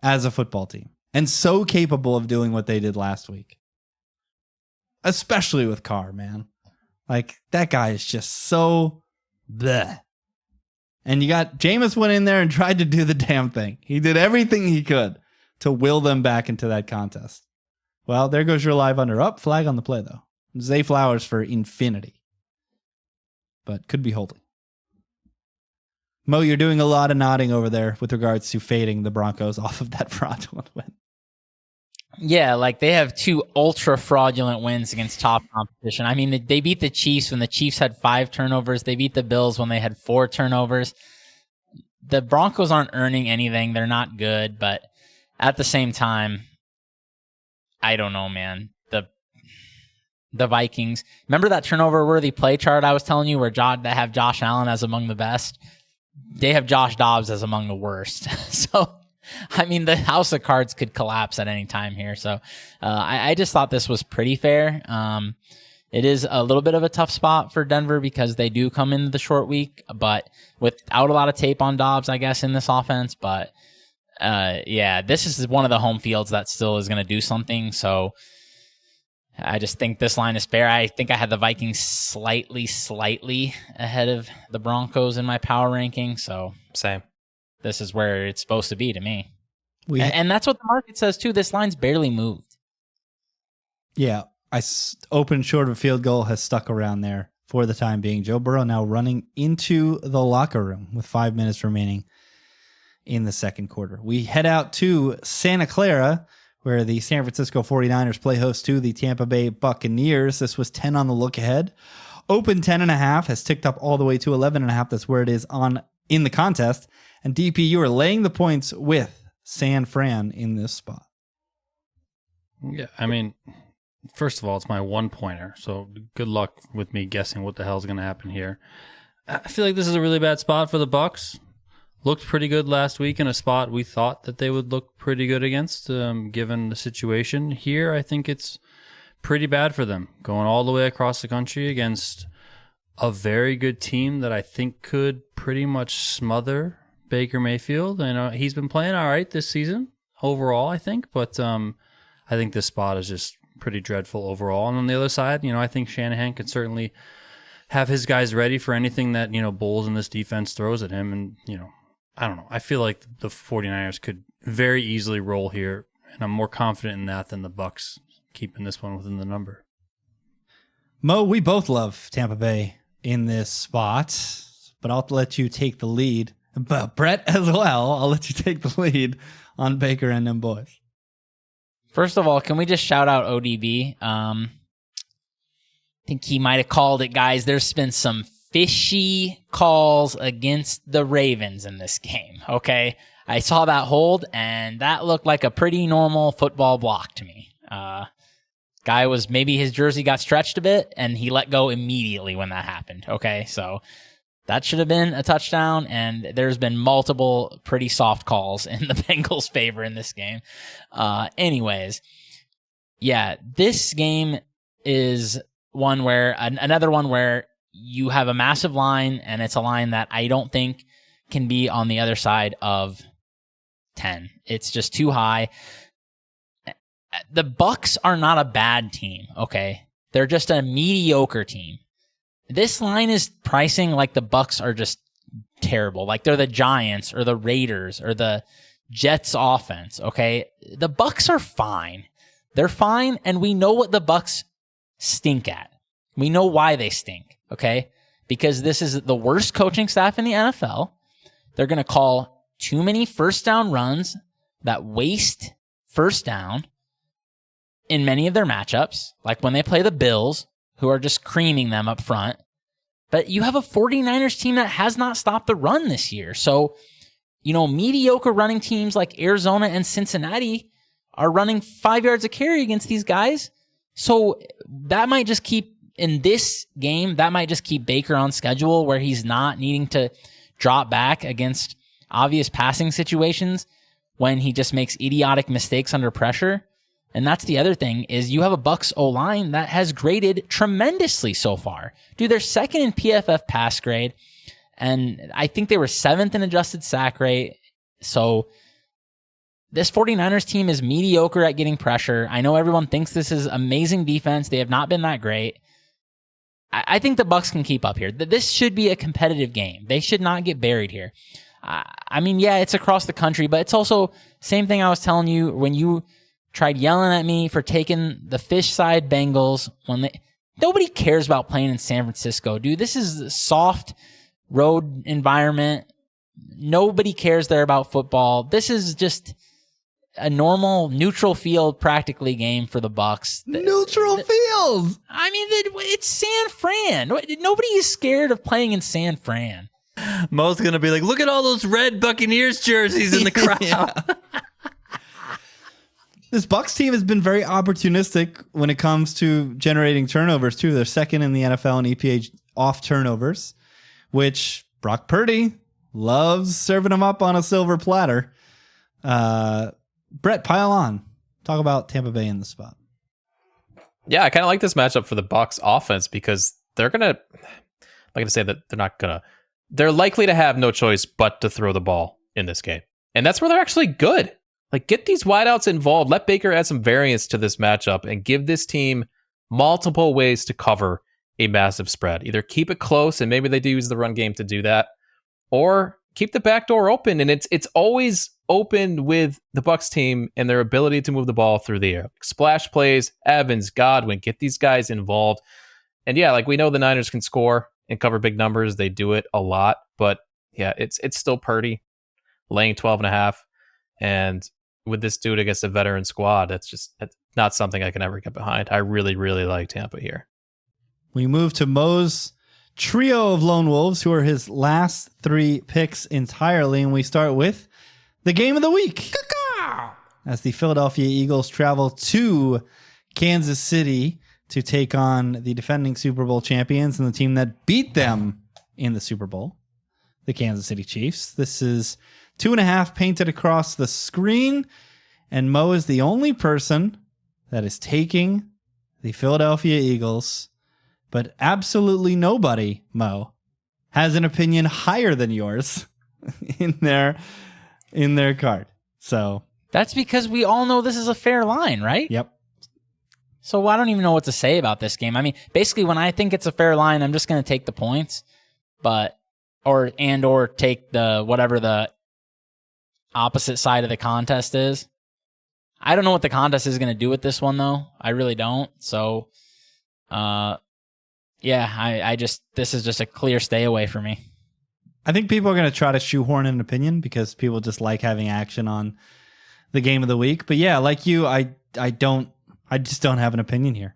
as a football team and so capable of doing what they did last week. Especially with Carr, man. Like, that guy is just so bleh. And you got Jameis went in there and tried to do the damn thing. He did everything he could to will them back into that contest. Well, there goes your live under. Up, flag on the play, though. Zay Flowers for infinity. But could be holding. Mo, you're doing a lot of nodding over there with regards to fading the Broncos off of that fraudulent win. Yeah, like they have 2 ultra fraudulent wins against top competition. I mean, they beat the Chiefs when the Chiefs had 5 turnovers. They beat the Bills when they had 4 turnovers. The Broncos aren't earning anything. They're not good, but at the same time, I don't know, man. The Vikings. Remember that turnover-worthy play chart I was telling you where they have Josh Allen as among the best? They have Josh Dobbs as among the worst. So, I mean, the house of cards could collapse at any time here. So, I just thought this was pretty fair. It is a little bit of a tough spot for Denver because they do come into the short week, but without a lot of tape on Dobbs, I guess, in this offense. But yeah, this is one of the home fields that still is going to do something. So I just think this line is fair. I think I had the Vikings slightly ahead of the Broncos in my power ranking. So same. This is where it's supposed to be to me. And that's what the market says too. This line's barely moved. Yeah. Open short of a field goal has stuck around there for the time being. Joe Burrow now running into the locker room with 5 minutes remaining in the second quarter. We head out to Santa Clara, where the San Francisco 49ers play host to the Tampa Bay Buccaneers. This was 10 on the look ahead. Open 10.5 has ticked up all the way to 11.5. That's where it is in the contest. And DP, you are laying the points with San Fran in this spot. Yeah, I mean, first of all, it's my 1-pointer, so good luck with me guessing what the hell is going to happen here. I feel like this is a really bad spot for the Bucs. Looked pretty good last week in a spot we thought that they would look pretty good against, given the situation. Here, I think it's pretty bad for them, going all the way across the country against a very good team that I think could pretty much smother Baker Mayfield. And he's been playing all right this season overall, I think, but I think this spot is just pretty dreadful overall. And on the other side, I think Shanahan could certainly have his guys ready for anything that, Bowles in this defense throws at him. And, I don't know. I feel like the 49ers could very easily roll here, and I'm more confident in that than the Bucs keeping this one within the number. Mo, we both love Tampa Bay in this spot, but I'll let you take the lead. But Brett as well, I'll let you take the lead on Baker and them boys. First of all, can we just shout out ODB? I think he might have called it, guys. There's been some fishy calls against the Ravens in this game, okay? I saw that hold, and that looked like a pretty normal football block to me. Guy was, maybe his jersey got stretched a bit, and he let go immediately when that happened, okay? So That should have been a touchdown, and there's been multiple pretty soft calls in the Bengals' favor in this game. Anyways, yeah, this game is another one where you have a massive line, and it's a line that I don't think can be on the other side of 10. It's just too high. The Bucs are not a bad team, okay? They're just a mediocre team. This line is pricing like the Bucs are just terrible, like they're the Giants or the Raiders or the Jets offense, okay? The Bucs are fine. They're fine, and we know what the Bucs stink at. We know why they stink, okay? Because this is the worst coaching staff in the NFL. They're going to call too many first down runs that waste first down in many of their matchups, like when they play the Bills, who are just creaming them up front. But you have a 49ers team that has not stopped the run this year. So, mediocre running teams like Arizona and Cincinnati are running 5 yards a carry against these guys. So that might just keep, in this game, that might just keep Baker on schedule where he's not needing to drop back against obvious passing situations when he just makes idiotic mistakes under pressure. And that's the other thing, is you have a Bucs O-line that has graded tremendously so far. Dude, they're second in PFF pass grade, and I think they were 7th in adjusted sack rate. So this 49ers team is mediocre at getting pressure. I know everyone thinks this is amazing defense. They have not been that great. I think the Bucs can keep up here. This should be a competitive game. They should not get buried here. Yeah, it's across the country, but it's also same thing I was telling you when you tried yelling at me for taking the fish side Bengals nobody cares about playing in San Francisco, dude. This is a soft road environment. Nobody cares there about football. This is just a normal neutral field practically game for the Bucs. Neutral field. It's San Fran. Nobody is scared of playing in San Fran. Mo's going to be like, look at all those red Buccaneers jerseys in the crowd. This Bucs team has been very opportunistic when it comes to generating turnovers, too. They're second in the NFL in EPA off turnovers, which Brock Purdy loves serving them up on a silver platter. Brett, pile on. Talk about Tampa Bay in the spot. Yeah, I kind of like this matchup for the Bucs offense because they're going to, I'm not going to say that they're likely to have no choice but to throw the ball in this game. And that's where they're actually good. Like, get these wideouts involved. Let Baker add some variance to this matchup and give this team multiple ways to cover a massive spread. Either keep it close, and maybe they do use the run game to do that, or keep the back door open. And it's always open with the Bucs team and their ability to move the ball through the air. Splash plays, Evans, Godwin, get these guys involved. And yeah, like we know the Niners can score and cover big numbers. They do it a lot. But yeah, it's still Purdy laying 12.5. And with this dude against a veteran squad, that's not something I can ever get behind. I really, really like Tampa here. We move to Mo's trio of Lone Wolves, who are his last 3 picks entirely, and we start with the game of the week. As the Philadelphia Eagles travel to Kansas City to take on the defending Super Bowl champions and the team that beat them in the Super Bowl, the Kansas City Chiefs. This is 2.5 painted across the screen, and Mo is the only person that is taking the Philadelphia Eagles, but absolutely nobody, Mo, has an opinion higher than yours in their card. So that's because we all know this is a fair line, right? Yep. So I don't even know what to say about this game. Basically, when I think it's a fair line, I'm just going to take the points, or take the whatever the opposite side of the contest is. I don't know what the contest is going to do with this one, though. I really don't. So, this is just a clear stay away for me. I think people are going to try to shoehorn an opinion because people just like having action on the game of the week. But yeah, like you, I just don't have an opinion here.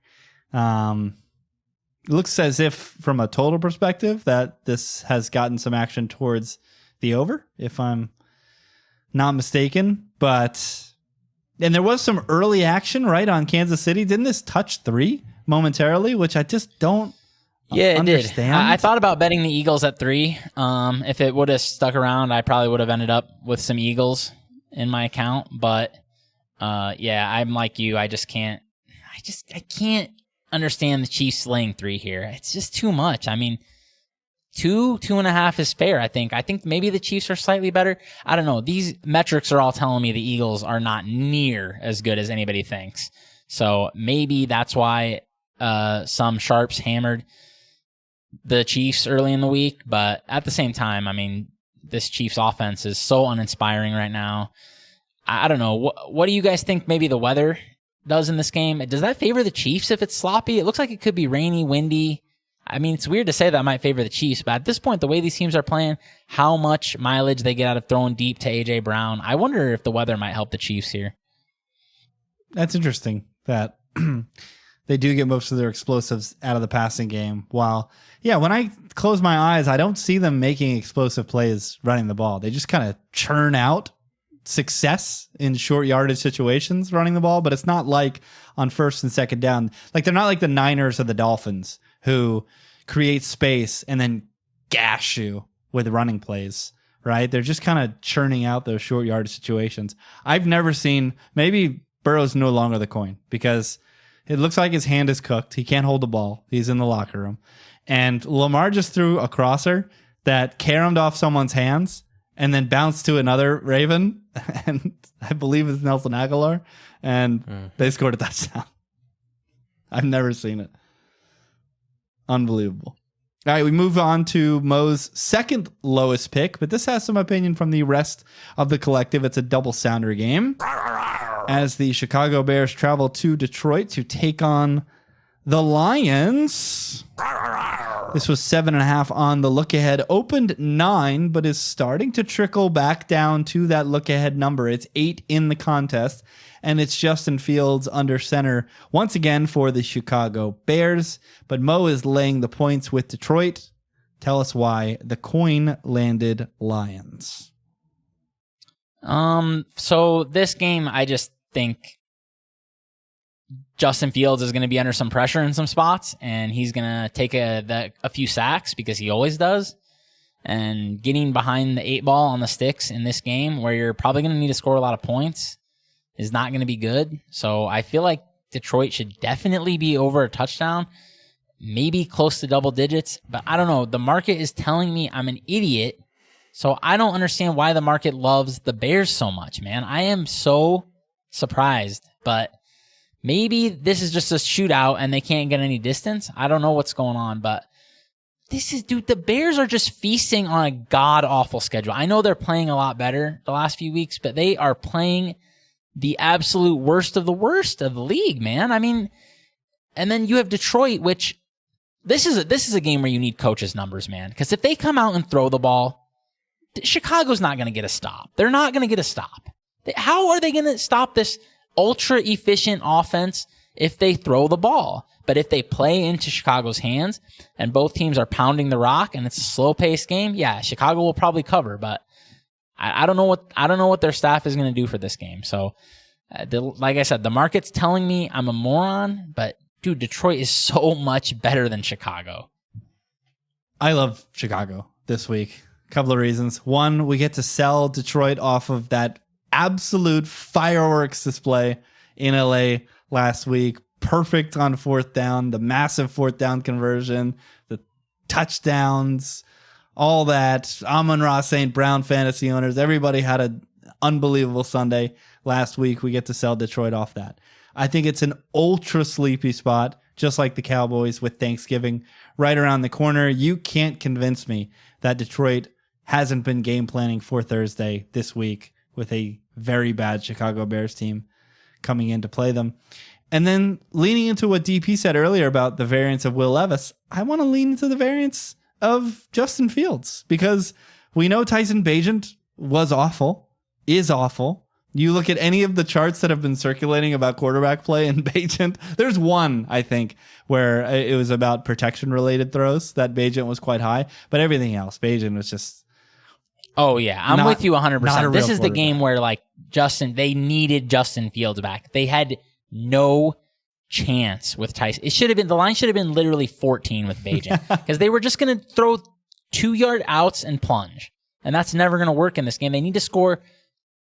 It looks as if from a total perspective that this has gotten some action towards the over, if I'm not mistaken. And there was some early action, right, on Kansas City. Didn't this touch 3 momentarily, which I just don't Yeah, it did. understand. I thought about betting the Eagles at 3. If it would have stuck around, I probably would have ended up with some Eagles in my account. But yeah, I'm like you. I can't understand the Chiefs laying 3 here. It's just too much. I mean, 2.5 is fair, I think. I think maybe the Chiefs are slightly better. I don't know. These metrics are all telling me the Eagles are not near as good as anybody thinks. So maybe that's why some sharps hammered the Chiefs early in the week. But at the same time, I mean, this Chiefs offense is so uninspiring right now. I don't know. What do you guys think maybe the weather does in this game? Does that favor the Chiefs if it's sloppy? It looks like it could be rainy, windy. I mean, it's weird to say that might favor the Chiefs, but at this point, the way these teams are playing, how much mileage they get out of throwing deep to A.J. Brown, I wonder if the weather might help the Chiefs here. That's interesting that they do get most of their explosives out of the passing game. While, yeah, when I close my eyes, I don't see them making explosive plays running the ball. They just kind of churn out success in short yardage situations running the ball, but it's not like on first and second down. Like, they're not like the Niners or the Dolphins who create space and then gash you with running plays, right? They're just kind of churning out those short yardage situations. I've never seen, maybe Burrow's no longer the coin because it looks like his hand is cooked. He can't hold the ball. He's in the locker room. And Lamar just threw a crosser that caromed off someone's hands and then bounced to another Raven, and I believe it's Nelson Aguilar, and they scored a touchdown. I've never seen it. Unbelievable. All right, we move on to Mo's second lowest pick, but this has some opinion from the rest of the collective. It's a double sounder game as the Chicago Bears travel to Detroit to take on the Lions. This was 7.5 on the look ahead. Opened 9, but is starting to trickle back down to that look ahead number. It's 8 in the contest, and it's Justin Fields under center once again for the Chicago Bears. But Mo is laying the points with Detroit. Tell us why the coin landed Lions. So this game, I just think Justin Fields is going to be under some pressure in some spots, and he's going to take a few sacks because he always does. And getting behind the 8 ball on the sticks in this game where you're probably going to need to score a lot of points is not going to be good. So I feel like Detroit should definitely be over a touchdown, maybe close to double digits. But I don't know. The market is telling me I'm an idiot. So I don't understand why the market loves the Bears so much, man. I am so surprised. But maybe this is just a shootout and they can't get any distance. I don't know what's going on, but the Bears are just feasting on a god-awful schedule. I know they're playing a lot better the last few weeks, but they are playing the absolute worst of the league, man. I mean, and then you have Detroit, which this is a game where you need coaches' numbers, man. Because if they come out and throw the ball, Chicago's not going to get a stop. They're not going to get a stop. How are they going to stop this ultra efficient offense if they throw the ball? But if they play into Chicago's hands and both teams are pounding the rock and it's a slow paced game, yeah, Chicago will probably cover. But I don't know what their staff is going to do for this game. So, like I said, the market's telling me I'm a moron. But dude, Detroit is so much better than Chicago. I love Chicago this week. A couple of reasons. One, we get to sell Detroit off of that absolute fireworks display in LA last week. Perfect on fourth down, the massive fourth down conversion, the touchdowns, all that. Amon-Ra St. Brown fantasy owners, everybody had an unbelievable Sunday last week. We get to sell Detroit off that. I think it's an ultra sleepy spot, just like the Cowboys with Thanksgiving right around the corner. You can't convince me that Detroit hasn't been game planning for Thursday this week with a very bad Chicago Bears team coming in to play them. And then leaning into what DP said earlier about the variance of Will Levis, I want to lean into the variance of Justin Fields because we know Tyson Bagent was awful, is awful. You look at any of the charts that have been circulating about quarterback play and Bagent, there's one, I think, where it was about protection-related throws that Bagent was quite high, but everything else, Bagent was just... Oh, yeah. I'm with you 100%. This is the game where, like, they needed Justin Fields back. They had no chance with Tyson. The line should have been literally 14 with Bajan because they were just going to throw 2-yard outs and plunge. And that's never going to work in this game. They need to score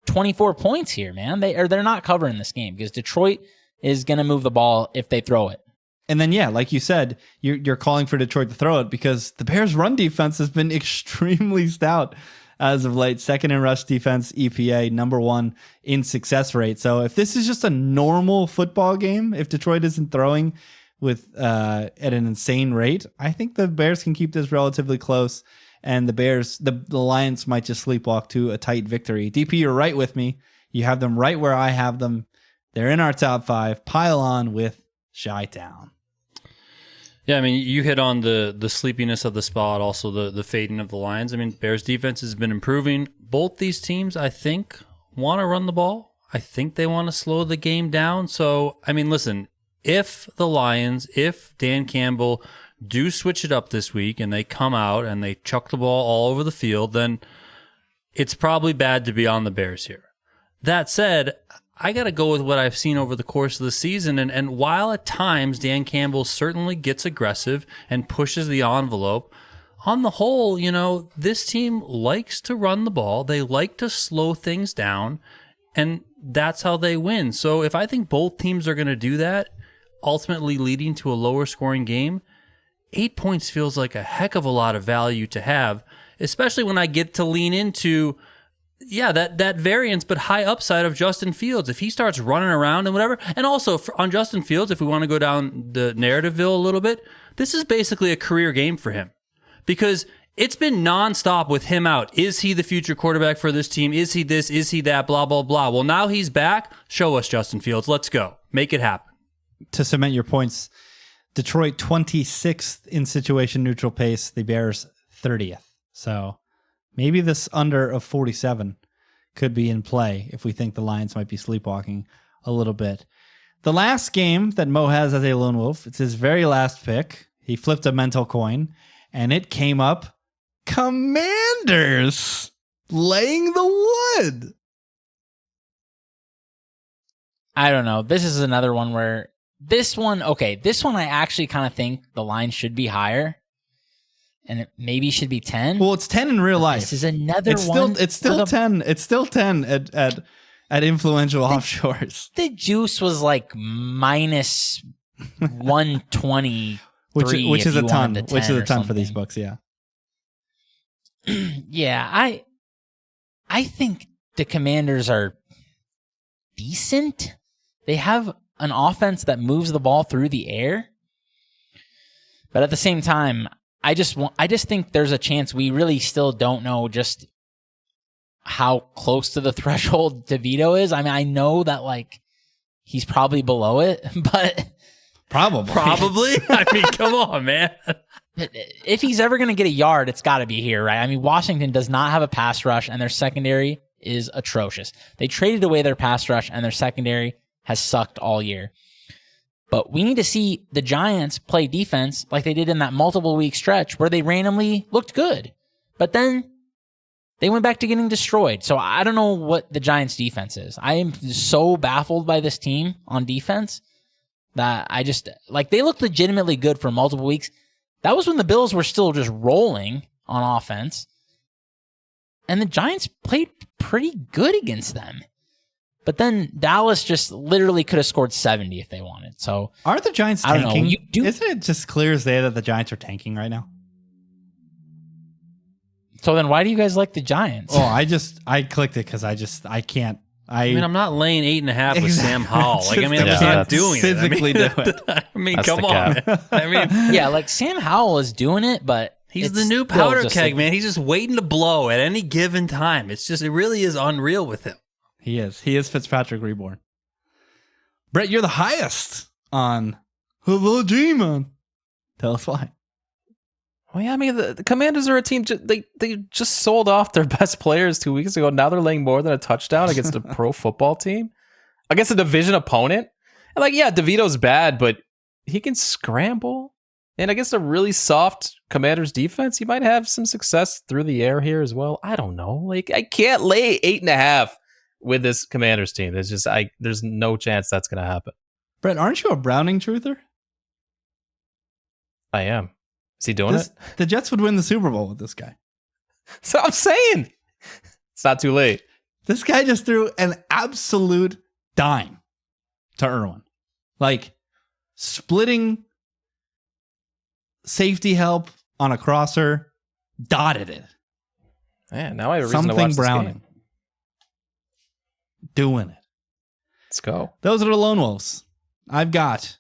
24 points here, man. They're not covering this game because Detroit is going to move the ball if they throw it. And then, yeah, like you said, you're calling for Detroit to throw it because the Bears' run defense has been extremely stout as of late. Second in rush defense, EPA, number 1 in success rate. So if this is just a normal football game, if Detroit isn't throwing with at an insane rate, I think the Bears can keep this relatively close. And the Lions might just sleepwalk to a tight victory. DP, you're right with me. You have them right where I have them. They're in our top 5. Pile on with Chi-Town. Yeah, I mean, you hit on the sleepiness of the spot, also the fading of the Lions. I mean, Bears defense has been improving. Both these teams, I think, want to run the ball. I think they want to slow the game down. So, I mean, listen, if the Lions, if Dan Campbell do switch it up this week and they come out and they chuck the ball all over the field, then it's probably bad to be on the Bears here. That said, I got to go with what I've seen over the course of the season. And while at times Dan Campbell certainly gets aggressive and pushes the envelope, on the whole, this team likes to run the ball. They like to slow things down, and that's how they win. So if I think both teams are going to do that, ultimately leading to a lower scoring game, 8 points feels like a heck of a lot of value to have, especially when I get to lean into, that variance, but high upside of Justin Fields. If he starts running around and whatever, and also on Justin Fields, if we want to go down the narrativeville a little bit, this is basically a career game for him because it's been nonstop with him out. Is he the future quarterback for this team? Is he this? Is he that? Blah, blah, blah. Well, now he's back. Show us, Justin Fields. Let's go. Make it happen. To cement your points, Detroit 26th in situation neutral pace, the Bears 30th. So maybe this under of 47 could be in play if we think the Lions might be sleepwalking a little bit. The last game that Mo has as a lone wolf, it's his very last pick. He flipped a mental coin, and it came up Commanders laying the wood. I don't know. This is another one where this one I actually kind of think the line should be higher. And it maybe should be 10. Well, it's 10 in real life. This is another one. It's still 10. It's still 10 at influential offshores. The juice was like minus 120, which is a ton. Which is a ton for these books. Yeah. Yeah, I think the Commanders are decent. They have an offense that moves the ball through the air, but at the same time, I just think there's a chance we really still don't know just how close to the threshold DeVito is. I mean, I know that like he's probably below it, but probably. I mean, come on, man. If he's ever going to get a yard, it's got to be here, right? I mean, Washington does not have a pass rush, and their secondary is atrocious. They traded away their pass rush, and their secondary has sucked all year. But we need to see the Giants play defense like they did in that multiple week stretch where they randomly looked good. But then they went back to getting destroyed. So I don't know what the Giants defense is. I am so baffled by this team on defense that I just, like, they looked legitimately good for multiple weeks. That was when the Bills were still just rolling on offense. And the Giants played pretty good against them. But then Dallas just literally could have scored 70 if they wanted. So aren't the Giants tanking? I don't know. Isn't it just clear as day that the Giants are tanking right now? So then why do you guys like the Giants? Oh, I clicked it because I can't. I mean, I'm not laying 8.5 with Sam Howell. Like, I mean, I'm not doing physically it. Do it. I mean, come on. I mean, yeah, like Sam Howell is doing it, but he's the new powder keg, man. He's just waiting to blow at any given time. It's just, it really is unreal with him. He is Fitzpatrick reborn. Brett, you're the highest on the G-Man. Tell us why. Well, yeah, I mean, the Commanders are a team, they just sold off their best players 2 weeks ago. Now they're laying more than a touchdown against a pro football team, against a division opponent. And like, yeah, DeVito's bad, but he can scramble. And against a really soft Commanders defense, he might have some success through the air here as well. I don't know. Like, I can't lay 8.5 with this Commanders team. There's no chance that's going to happen. Brett, aren't you a Browning truther? I am. Is he doing it? The Jets would win the Super Bowl with this guy. So I'm saying it's not too late. This guy just threw an absolute dime to Irwin. Like splitting safety help on a crosser, dotted it. Man, now I have a reason to watch Something this Browning. game. Doing it. Let's go. Those are the Lone Wolves. I've got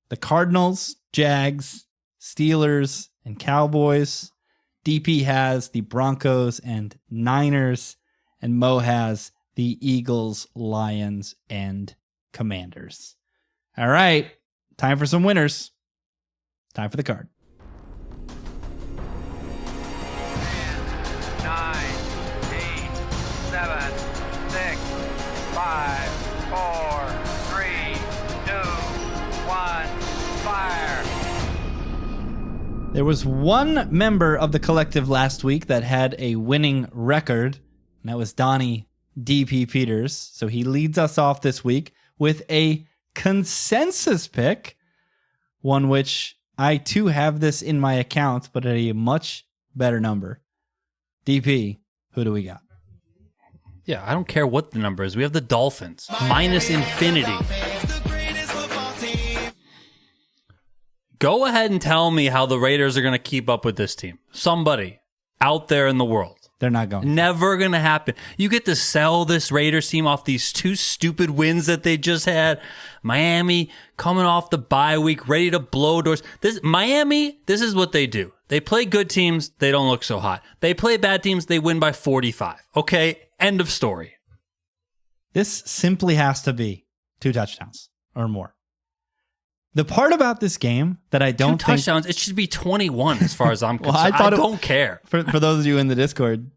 the Cardinals, Jags, Steelers, and Cowboys. DP has the Broncos and Niners, and Mo has the Eagles, Lions, and Commanders. All right, time for some winners. Time for the card. 9, 8, 7, 6, 5, 4, 3, 2, 1, fire. There was one member of the collective last week that had a winning record, and that was Donnie DP Peters. So he leads us off this week with a consensus pick, one which I too have this in my account, but at a much better number. DP, who do we got? Yeah, I don't care what the number is. We have the Dolphins minus infinity. Go ahead and tell me how the Raiders are going to keep up with this team. Somebody out there in the world. They're not going. Never going to happen. You get to sell this Raiders team off these two stupid wins that they just had. Miami coming off the bye week, ready to blow doors. Miami, this is what they do. They play good teams, they don't look so hot. They play bad teams, they win by 45. Okay, end of story. This simply has to be 2 touchdowns or more. The part about this game that I don't think... touchdowns, it should be 21 as far as I'm concerned. Well, I don't care. For those of you in the Discord,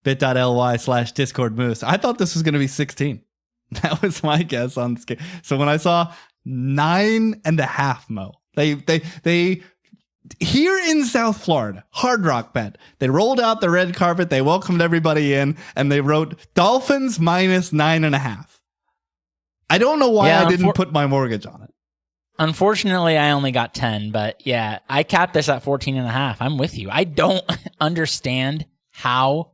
bit.ly/Discord Moose, I thought this was going to be 16. That was my guess on this game. So when I saw 9.5, Mo, they here in South Florida, Hard Rock Bet, they rolled out the red carpet, they welcomed everybody in, and they wrote Dolphins minus 9.5. I don't know why I didn't put my mortgage on it. Unfortunately, I only got 10, but yeah, I capped this at 14.5. I'm with you. I don't understand how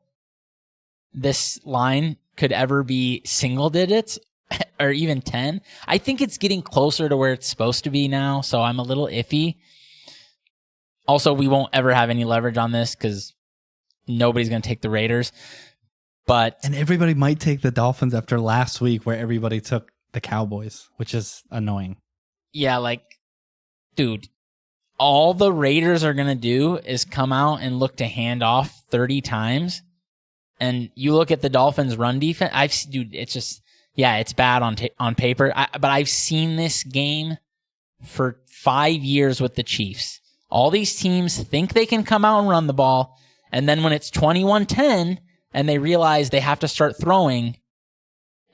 this line could ever be single digits or even 10. I think it's getting closer to where it's supposed to be now, so I'm a little iffy. Also, we won't ever have any leverage on this because nobody's going to take the Raiders. And everybody might take the Dolphins after last week where everybody took the Cowboys, which is annoying. Yeah, dude, all the Raiders are going to do is come out and look to hand off 30 times. And you look at the Dolphins' run defense, it's just, yeah, it's bad on paper. But I've seen this game for 5 years with the Chiefs. All these teams think they can come out and run the ball. And then when it's 21-10 and they realize they have to start throwing,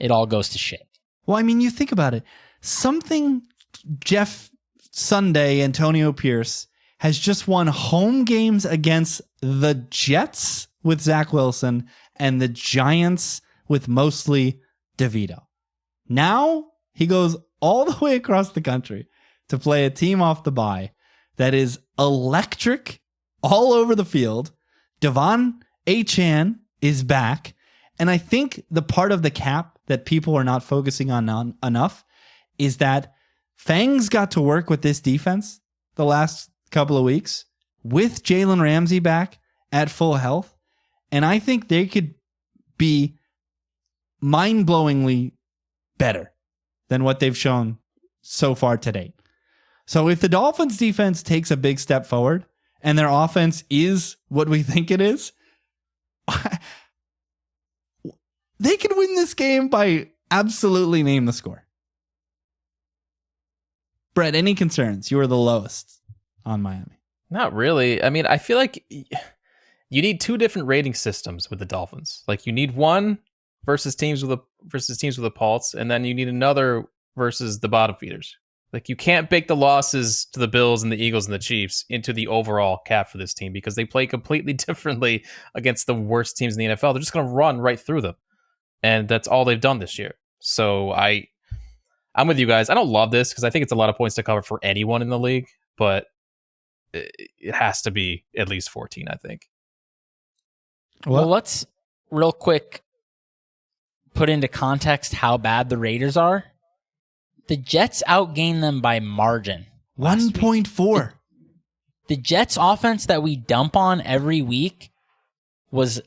it all goes to shit. Well, I mean, you think about it. Something Jeff Sunday, Antonio Pierce, has just won home games against the Jets with Zach Wilson and the Giants with mostly DeVito. Now he goes all the way across the country to play a team off the bye that is electric all over the field. Devon Achane is back. And I think the part of the cap that people are not focusing on enough is that Fangs got to work with this defense the last couple of weeks with Jalen Ramsey back at full health. And I think they could be mind-blowingly better than what they've shown so far to date. So if the Dolphins defense takes a big step forward and their offense is what we think it is, they could win this game by absolutely name the score. Brett, any concerns? You were the lowest on Miami. Not really. I mean, I feel like you need 2 different rating systems with the Dolphins. Like you need one versus teams with a pulse, and then you need another versus the bottom feeders. Like you can't bake the losses to the Bills and the Eagles and the Chiefs into the overall cap for this team because they play completely differently against the worst teams in the NFL. They're just going to run right through them. And that's all they've done this year. So I I'm with you guys. I don't love this because I think it's a lot of points to cover for anyone in the league, but it has to be at least 14, I think. Well, let's real quick put into context how bad the Raiders are. The Jets outgained them by margin. 1.4. The Jets offense that we dump on every week was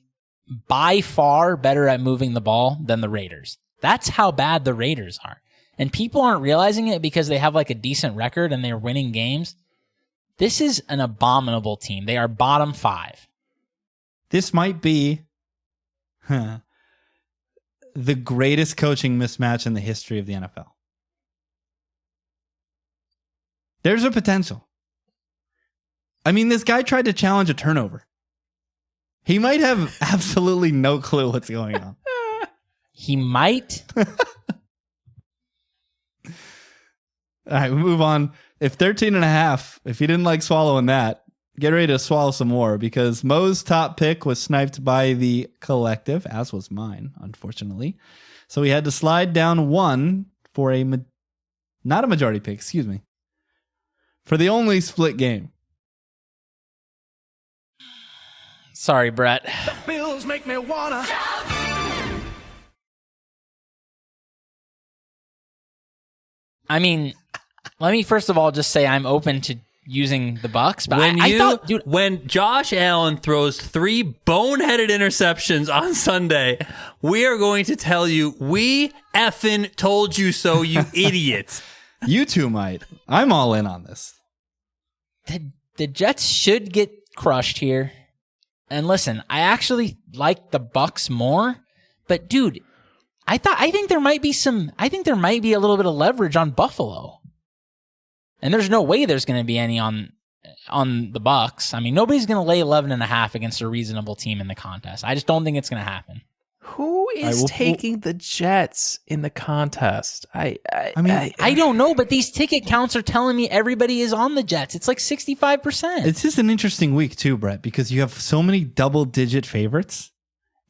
by far better at moving the ball than the Raiders. That's how bad the Raiders are. And people aren't realizing it because they have like a decent record and they're winning games. This is an abominable team. They are bottom 5. This might be the greatest coaching mismatch in the history of the NFL. There's a potential. I mean, this guy tried to challenge a turnover. He might have absolutely no clue what's going on. He might. All right, we move on. If 13.5, if you didn't like swallowing that, get ready to swallow some more because Mo's top pick was sniped by the collective, as was mine, unfortunately. So we had to slide down one for not a majority pick, excuse me, for the only split game. Sorry, Brett. Bills make me wanna. I mean, let me first of all just say I'm open to using the Bucks, but I thought, dude, when Josh Allen throws 3 boneheaded interceptions on Sunday, we are going to tell you, we effing told you so, you idiot. You two might. I'm all in on this. the Jets should get crushed here. And listen, I actually like the Bucks more, but dude, I think there might be a little bit of leverage on Buffalo. And there's no way there's going to be any on the Bucks. I mean, nobody's going to lay 11.5 against a reasonable team in the contest. I just don't think it's going to happen. Who is taking the Jets in the contest? I don't know, but these ticket counts are telling me everybody is on the Jets. It's like 65%. It's just an interesting week too, Brett, because you have so many double-digit favorites,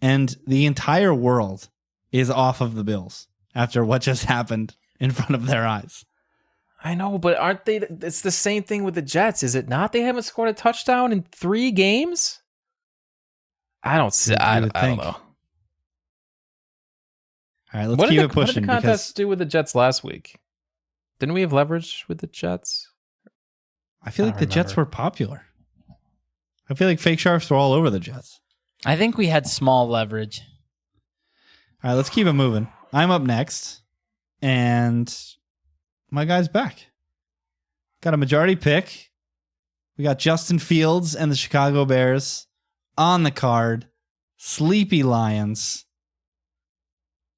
and the entire world is off of the Bills after what just happened in front of their eyes. I know, but aren't they? It's the same thing with the Jets, is it not? They haven't scored a touchdown in 3 games. I don't know. All right, let's keep it pushing. What did the contest do with the Jets last week? Didn't we have leverage with the Jets? I feel like the Jets were popular. I feel like fake sharps were all over the Jets. I think we had small leverage. All right, let's keep it moving. I'm up next, and my guy's back. Got a majority pick. We got Justin Fields and the Chicago Bears on the card. Sleepy Lions.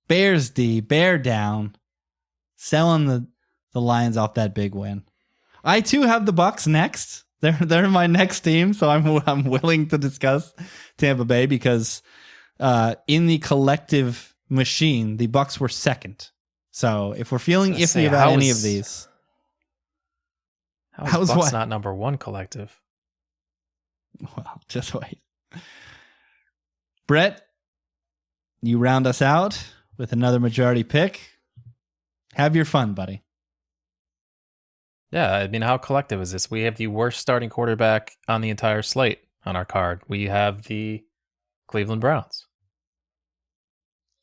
Bears D, bear down, selling the Lions off that big win. I too have the Bucks next. They're my next team, so I'm willing to discuss Tampa Bay because in the collective machine, the Bucks were second. So if we're feeling iffy about any of these, how is Bucks not number 1 collective? Well, just wait. Brett, you round us out with another majority pick. Have your fun, buddy. Yeah, I mean, how collective is this? We have the worst starting quarterback on the entire slate on our card. We have the Cleveland Browns.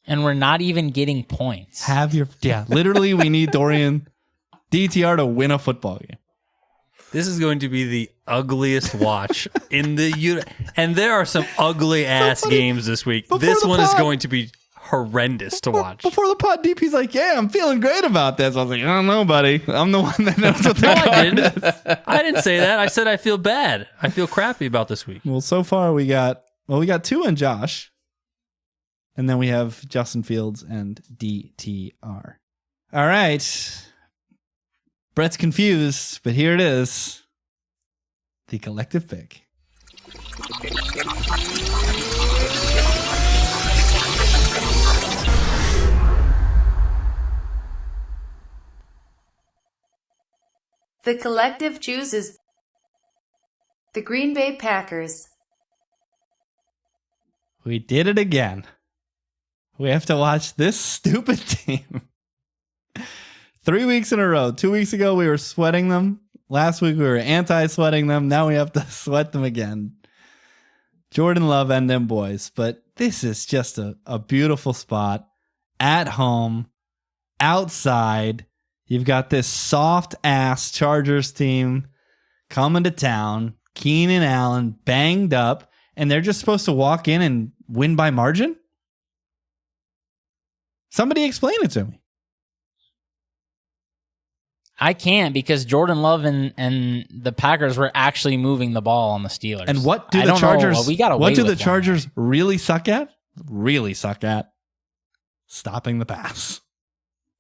And we're not even getting points. Literally, we need Dorian DTR to win a football game. This is going to be the ugliest watch in the and there are some ugly ass games this week. This one is going to be horrendous to watch. Before the pod, DP's like, "Yeah, I'm feeling great about this." I was like, "I don't know, buddy. I'm the one that knows what I didn't say that. I said I feel bad. I feel crappy about this week. Well, so far we got 2 in Josh, and then we have Justin Fields and DTR. All right. Brett's confused, but here it is. The collective pick. The collective chooses the Green Bay Packers. We did it again. We have to watch this stupid team 3 weeks in a row. 2 weeks ago, we were sweating them. Last week, we were anti-sweating them. Now we have to sweat them again. Jordan Love and them boys. But this is just a beautiful spot. At home, outside. You've got this soft-ass Chargers team coming to town. Keenan Allen banged up. And they're just supposed to walk in and win by margin? Somebody explain it to me. I can't, because Jordan Love and the Packers were actually moving the ball on the Steelers. And what do the Chargers? What do the Chargers one. really suck at? Really suck at stopping the pass.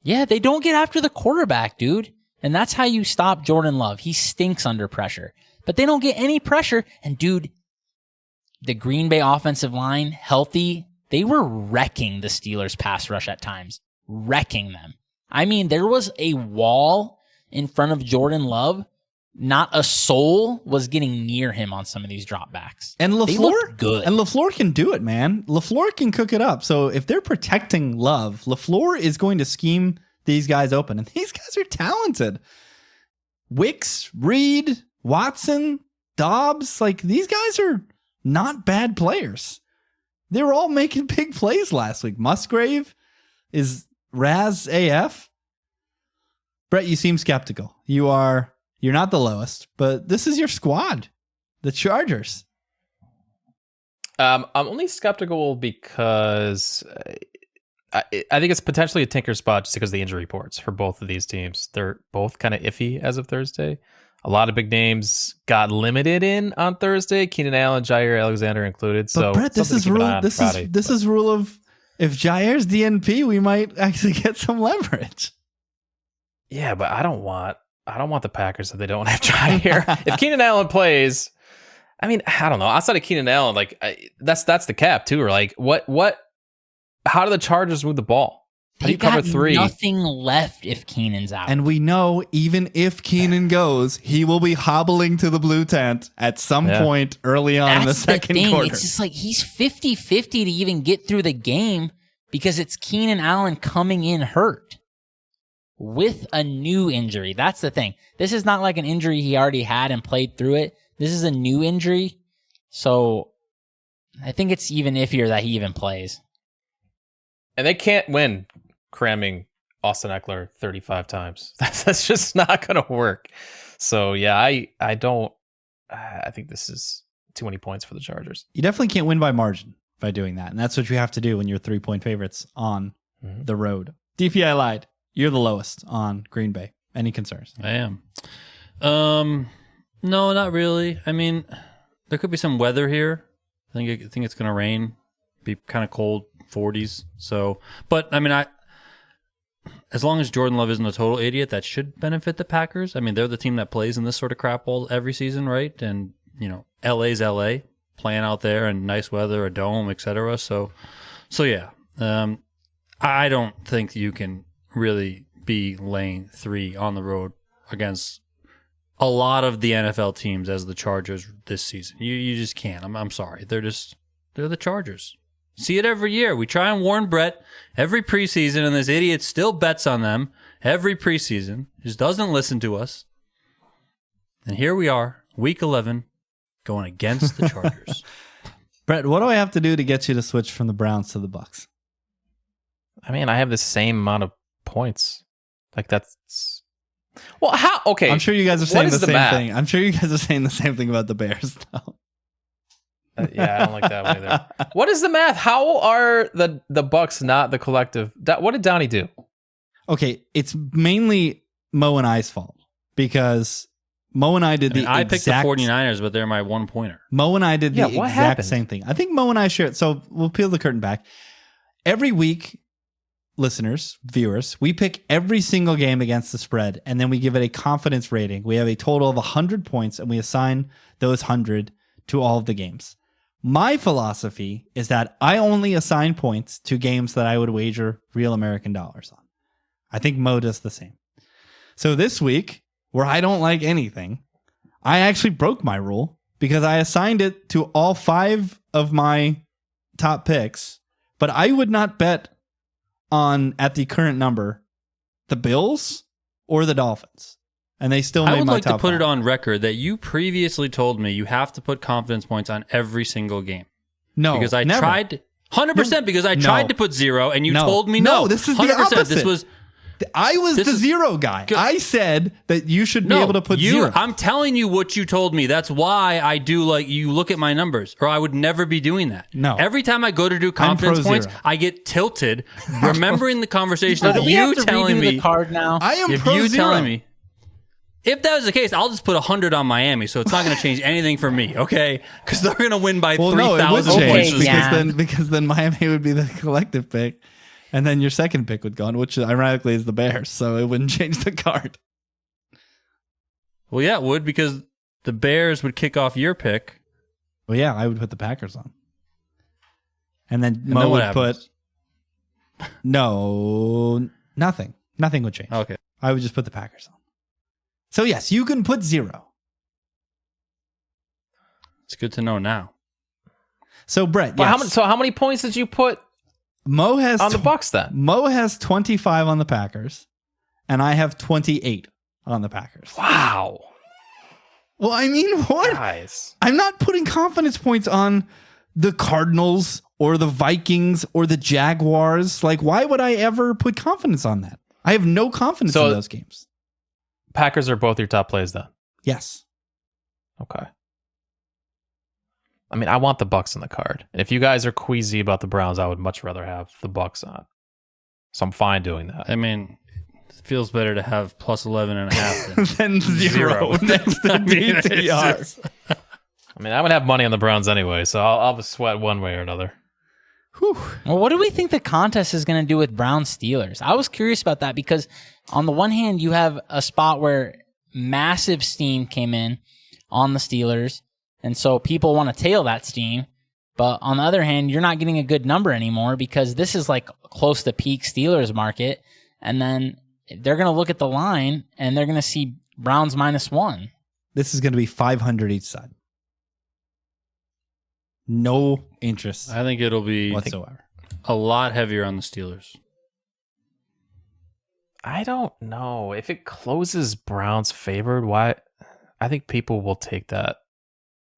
Yeah, they don't get after the quarterback, dude. And that's how you stop Jordan Love. He stinks under pressure. But they don't get any pressure. And dude, the Green Bay offensive line, healthy, they were wrecking the Steelers pass rush at times. Wrecking them. I mean, there was a wall in front of Jordan Love. Not a soul was getting near him on some of these dropbacks. And LaFleur, good. And LaFleur can do it, man. LaFleur can cook it up. So if they're protecting Love, LaFleur is going to scheme these guys open. And these guys are talented. Wicks, Reed, Watson, Dobbs, like these guys are not bad players. They were all making big plays last week. Musgrave is Raz AF. Brett, you seem skeptical. You're not the lowest, but this is your squad, the Chargers. I'm only skeptical because I think it's potentially a tinker spot just because of the injury reports for both of these teams. They're both kind of iffy as of Thursday. A lot of big names got limited in on Thursday. Keenan Allen, Jair Alexander included. But so Brett, this is rule. This is rule of if Jair's DNP, we might actually get some leverage. Yeah, but I don't want the Packers if they don't have Jair. If Keenan Allen plays, I mean, I don't know. Outside of Keenan Allen, like that's the cap too. Or like what? How do the Chargers move the ball? How do you cover three? Nothing left if Keenan's out. And we know even if Keenan goes, he will be hobbling to the blue tent at some point early on in the second quarter. It's just like he's 50-50 to even get through the game because it's Keenan Allen coming in hurt with a new injury. That's the thing. This is not like an injury he already had and played through it. This is a new injury. So I think it's even iffier that he even plays. And they can't win cramming Austin Eckler 35 times. That's just not going to work. So, yeah, I think this is too many points for the Chargers. You definitely can't win by margin by doing that. And that's what you have to do when you're 3-point favorites on the road. DPI lied. You're the lowest on Green Bay. Any concerns? I am. No, not really. I mean, there could be some weather here. I think it's going to rain. Be kind of cold, 40s. So, but I mean, as long as Jordan Love isn't a total idiot, that should benefit the Packers. I mean, they're the team that plays in this sort of crap all every season, right? And you know, LA's LA, playing out there in nice weather, a dome, etc. So yeah. I don't think you can really be laying 3 on the road against a lot of the NFL teams as the Chargers this season. You just can't. I'm sorry. They're the Chargers. See it every year. We try and warn Brett every preseason, and this idiot still bets on them every preseason. Just doesn't listen to us. And here we are, week 11, going against the Chargers. Brett, what do I have to do to get you to switch from the Browns to the Bucs? I mean, I have the same amount of points. Like that's... Well, how? Okay. I'm sure you guys are saying the same thing. I'm sure you guys are saying the same thing about the Bears, though. Yeah, I don't like that one either. What is the math? How are the Bucs not the collective? What did Downey do? Okay, it's mainly Mo and I's fault because Mo and I did I picked the 49ers, but they're my 1-pointer. Mo and I did the exact same thing. I think Mo and I shared. So we'll peel the curtain back. Every week, listeners, viewers, we pick every single game against the spread, and then we give it a confidence rating. We have a total of 100 points, and we assign those 100 to all of the games. My philosophy is that I only assign points to games that I would wager real American dollars on. I think Mo does the same. So this week, where I don't like anything, I actually broke my rule because I assigned it to all 5 of my top picks, but I would not bet on, at the current number, the Bills, or the Dolphins. And they still made I would my like to top put five. it on record that you previously told me you have to put confidence points on every single game. No, Because I never. tried 100% because I No. tried to put 0 and you No. told me No, no. this is the 100%. opposite. This was I was This the is- 0 guy. Good. I said that you should be no, able to put you, 0. I'm telling you what you told me. That's why I do like you look at my numbers, or I would never be doing that. No. Every time I go to do confidence pro points, zero. I get tilted, remembering the conversation So of do we you have to telling redo me. the card now? I am If pro you 0. telling me. If that was the case, I'll just put 100 on Miami, so it's not going to change anything for me, okay? Because they're going to win by Well, no, it would 3,000 change points. Okay, yeah. because then Miami would be the collective pick, and then your second pick would go on, which ironically is the Bears, so it wouldn't change the card. Well, yeah, it would, because the Bears would kick off your pick. Well, yeah, I would put the Packers on, and then And Mo then what would happens? put nothing. Nothing would change. Okay. I would just put the Packers on. So yes, you can put 0. It's good to know now. So Brett, Well, yes. how many points did you put Mo has on the Bucks then? Mo has 25 on the Packers, and I have 28 on the Packers. Wow, Well, I mean, what? guys. I'm not putting confidence points on the Cardinals or the Vikings or the Jaguars. Like, why would I ever put confidence on that? I have no confidence So- in those games. Packers are both your top plays then. Yes. Okay. I mean, I want the Bucks on the card. And if you guys are queasy about the Browns, I would much rather have the Bucks on. So I'm fine doing that. I mean, it feels better to have plus 11.5 than Then 0 next to I mean, it's DTR. just- I mean, I would have money on the Browns anyway, so I'll have a sweat one way or another. Whew. Well, what do we think the contest is going to do with Brown Steelers? I was curious about that because on the one hand, you have a spot where massive steam came in on the Steelers, and so people want to tail that steam. But on the other hand, you're not getting a good number anymore because this is like close to peak Steelers market. And then they're going to look at the line and they're going to see Browns -1. This is going to be 500 each side. No interest I think it'll be whatsoever. a lot heavier on the Steelers. I don't know. If it closes Browns favored, why? I think people will take that.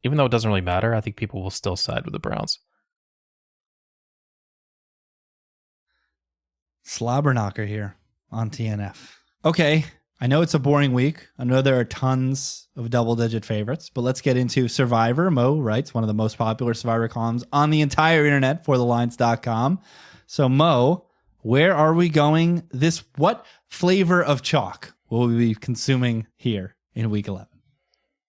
Even though it doesn't really matter, I think people will still side with the Browns. Slobberknocker here on TNF. Okay, I know it's a boring week. I know there are tons of double-digit favorites, but let's get into Survivor. Mo writes one of the most popular Survivor columns on the entire internet for thelines.com. So Mo, where are we going this? What flavor of chalk will we be consuming here in week 11?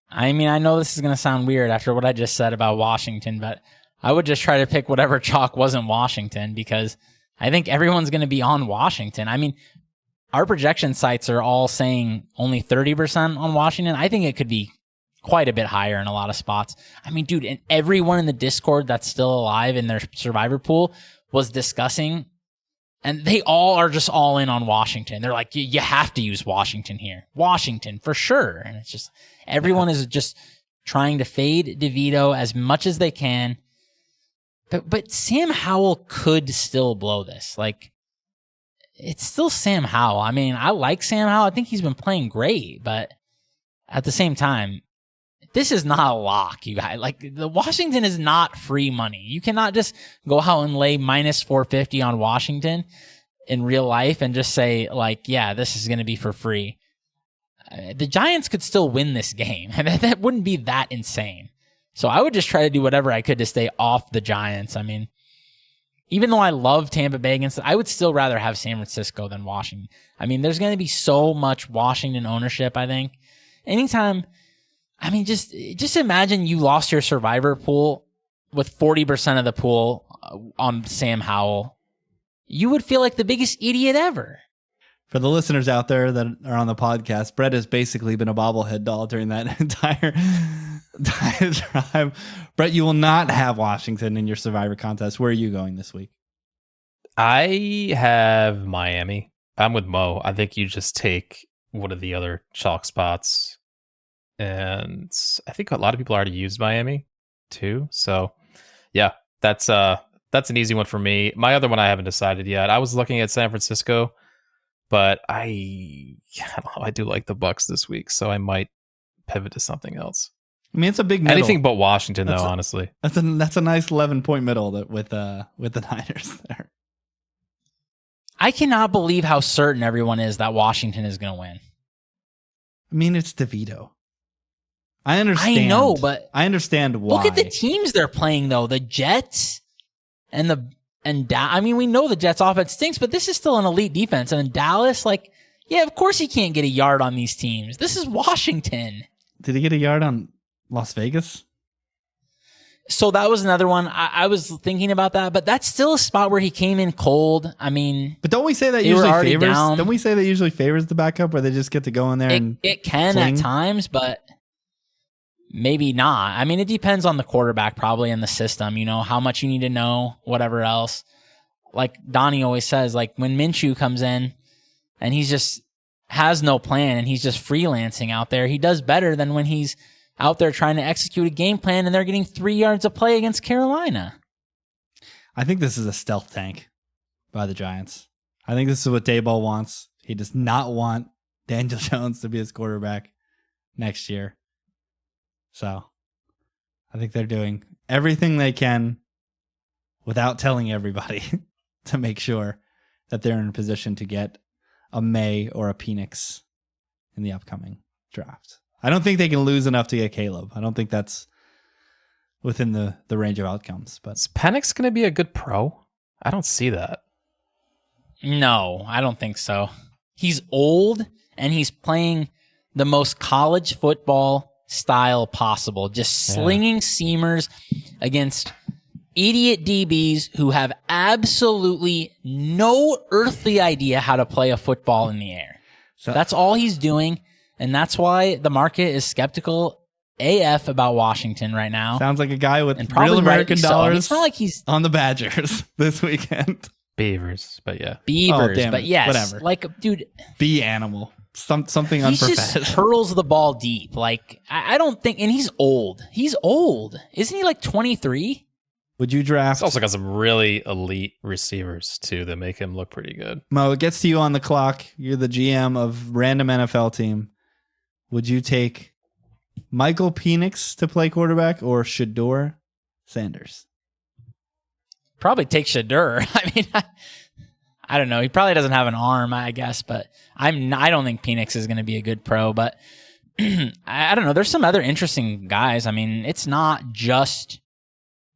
I mean, I know this is going to sound weird after what I just said about Washington, but I would just try to pick whatever chalk wasn't Washington because I think everyone's going to be on Washington. I mean, our projection sites are all saying only 30% on Washington. I think it could be quite a bit higher in a lot of spots. I mean, dude, and everyone in the Discord that's still alive in their Survivor pool was discussing, and they all are just all in on Washington. They're like, you have to use Washington here. Washington, for sure. And it's just, everyone is just trying to fade DeVito as much as they can. But Sam Howell could still blow this. Like, it's still Sam Howell. I mean, I like Sam Howell. I think he's been playing great, but at the same time, this is not a lock, you guys. Like, the Washington is not free money. You cannot just go out and lay -450 on Washington in real life and just say, like, yeah, this is going to be for free. The Giants could still win this game. That wouldn't be that insane. So I would just try to do whatever I could to stay off the Giants. I mean, even though I love Tampa Bay against, I would still rather have San Francisco than Washington. I mean, there's going to be so much Washington ownership, I think. Anytime, I mean, just imagine you lost your Survivor pool with 40% of the pool on Sam Howell. You would feel like the biggest idiot ever. For the listeners out there that are on the podcast, Brett has basically been a bobblehead doll during that entire time. Brett, you will not have Washington in your Survivor contest. Where are you going this week? I have Miami. I'm with Mo. I think you just take one of the other chalk spots. And I think a lot of people already used Miami too. So yeah, that's an easy one for me. My other one I haven't decided yet. I was looking at San Francisco. But I don't know. I do like the Bucs this week, so I might pivot to something else. I mean, it's a big middle. Anything but Washington, though. Honestly, that's a nice 11-point middle with the Niners there. I cannot believe how certain everyone is that Washington is going to win. I mean, it's DeVito. I understand. I know, but I understand why. Look at the teams they're playing, though. The Jets I mean, we know the Jets' offense stinks, but this is still an elite defense. And in Dallas, yeah, of course he can't get a yard on these teams. This is Washington. Did he get a yard on Las Vegas? So that was another one. I was thinking about that, but that's still a spot where he came in cold. I mean, but don't we say that usually favors? Don't we say that usually favors the backup, where they just get to go in there and it can fling? At times, but maybe not. I mean, it depends on the quarterback, probably, and the system. You know how much you need to know, whatever else. Like Donnie always says, like when Minshew comes in and he's just has no plan and he's just freelancing out there, he does better than when he's out there trying to execute a game plan and they're getting 3 yards of play against Carolina. I think this is a stealth tank by the Giants. I think this is what Daboll wants. He does not want Daniel Jones to be his quarterback next year. So I think they're doing everything they can without telling everybody to make sure that they're in a position to get a May or a Penix in the upcoming draft. I don't think they can lose enough to get Caleb. I don't think that's within the range of outcomes. But is Penix going to be a good pro? I don't see that. No, I don't think so. He's old and he's playing the most college football style possible, just slinging seamers against idiot DBs who have absolutely no earthly idea how to play a football in the air. So that's all he's doing. And that's why the market is skeptical AF about Washington right now. Sounds like a guy with real American dollars. It's not like he's on the Badgers this weekend. Beavers, but yeah. Beavers, oh, but yes. Whatever. Like, dude. Bee animal. Something he unprofessional. Just hurls the ball deep. Like, I don't think, and he's old. He's old. Isn't he like 23? Would you draft? He's also got some really elite receivers, too, that make him look pretty good. Mo, it gets to you on the clock. You're the GM of random NFL team. Would you take Michael Penix to play quarterback or Shedeur Sanders? Probably take Shedeur. I mean, I don't know. He probably doesn't have an arm, I guess, but I don't think Penix is going to be a good pro, but I don't know. There's some other interesting guys. I mean, it's not just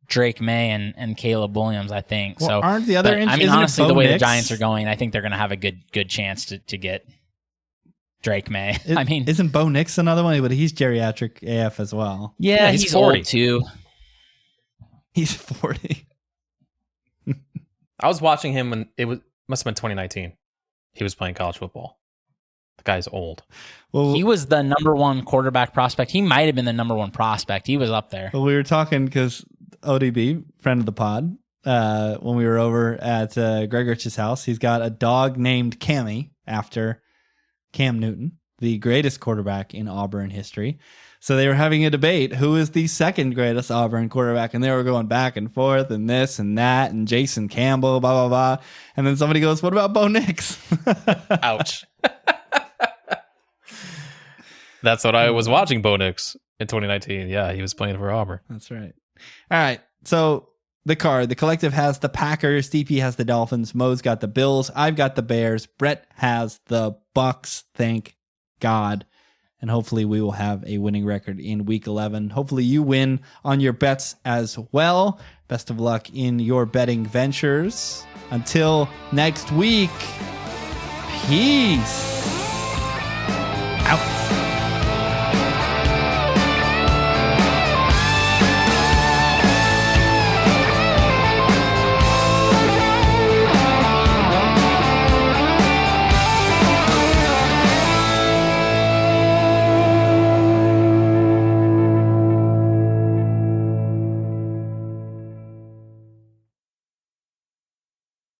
Drake May and Caleb Williams, I think. Well, so aren't the other? I mean, honestly, the way the Giants are going, I think they're going to have a good chance to get Drake May. I mean, isn't Bo Nix another one? But he's geriatric AF as well. Yeah, he's 40 old too. He's 40. I was watching him when must have been 2019. He was playing college football. The guy's old. Well, he was the number one quarterback prospect. He might have been the number one prospect. He was up there. Well, we were talking because ODB, friend of the pod, when we were over at Greg Rich's house, he's got a dog named Cammy after Cam Newton, the greatest quarterback in Auburn history. So they were having a debate, who is the second greatest Auburn quarterback? And they were going back and forth and this and that and Jason Campbell, blah, blah, blah. And then somebody goes, what about Bo Nix? Ouch. That's what I was watching Bo Nix in 2019. Yeah, he was playing for Auburn. That's right. All right. So the collective has the Packers. DP has the Dolphins. Mo's got the Bills. I've got the Bears. Brett has the Bucks. Thank God. And hopefully we will have a winning record in week 11. Hopefully you win on your bets as well. Best of luck in your betting ventures. Until next week, peace.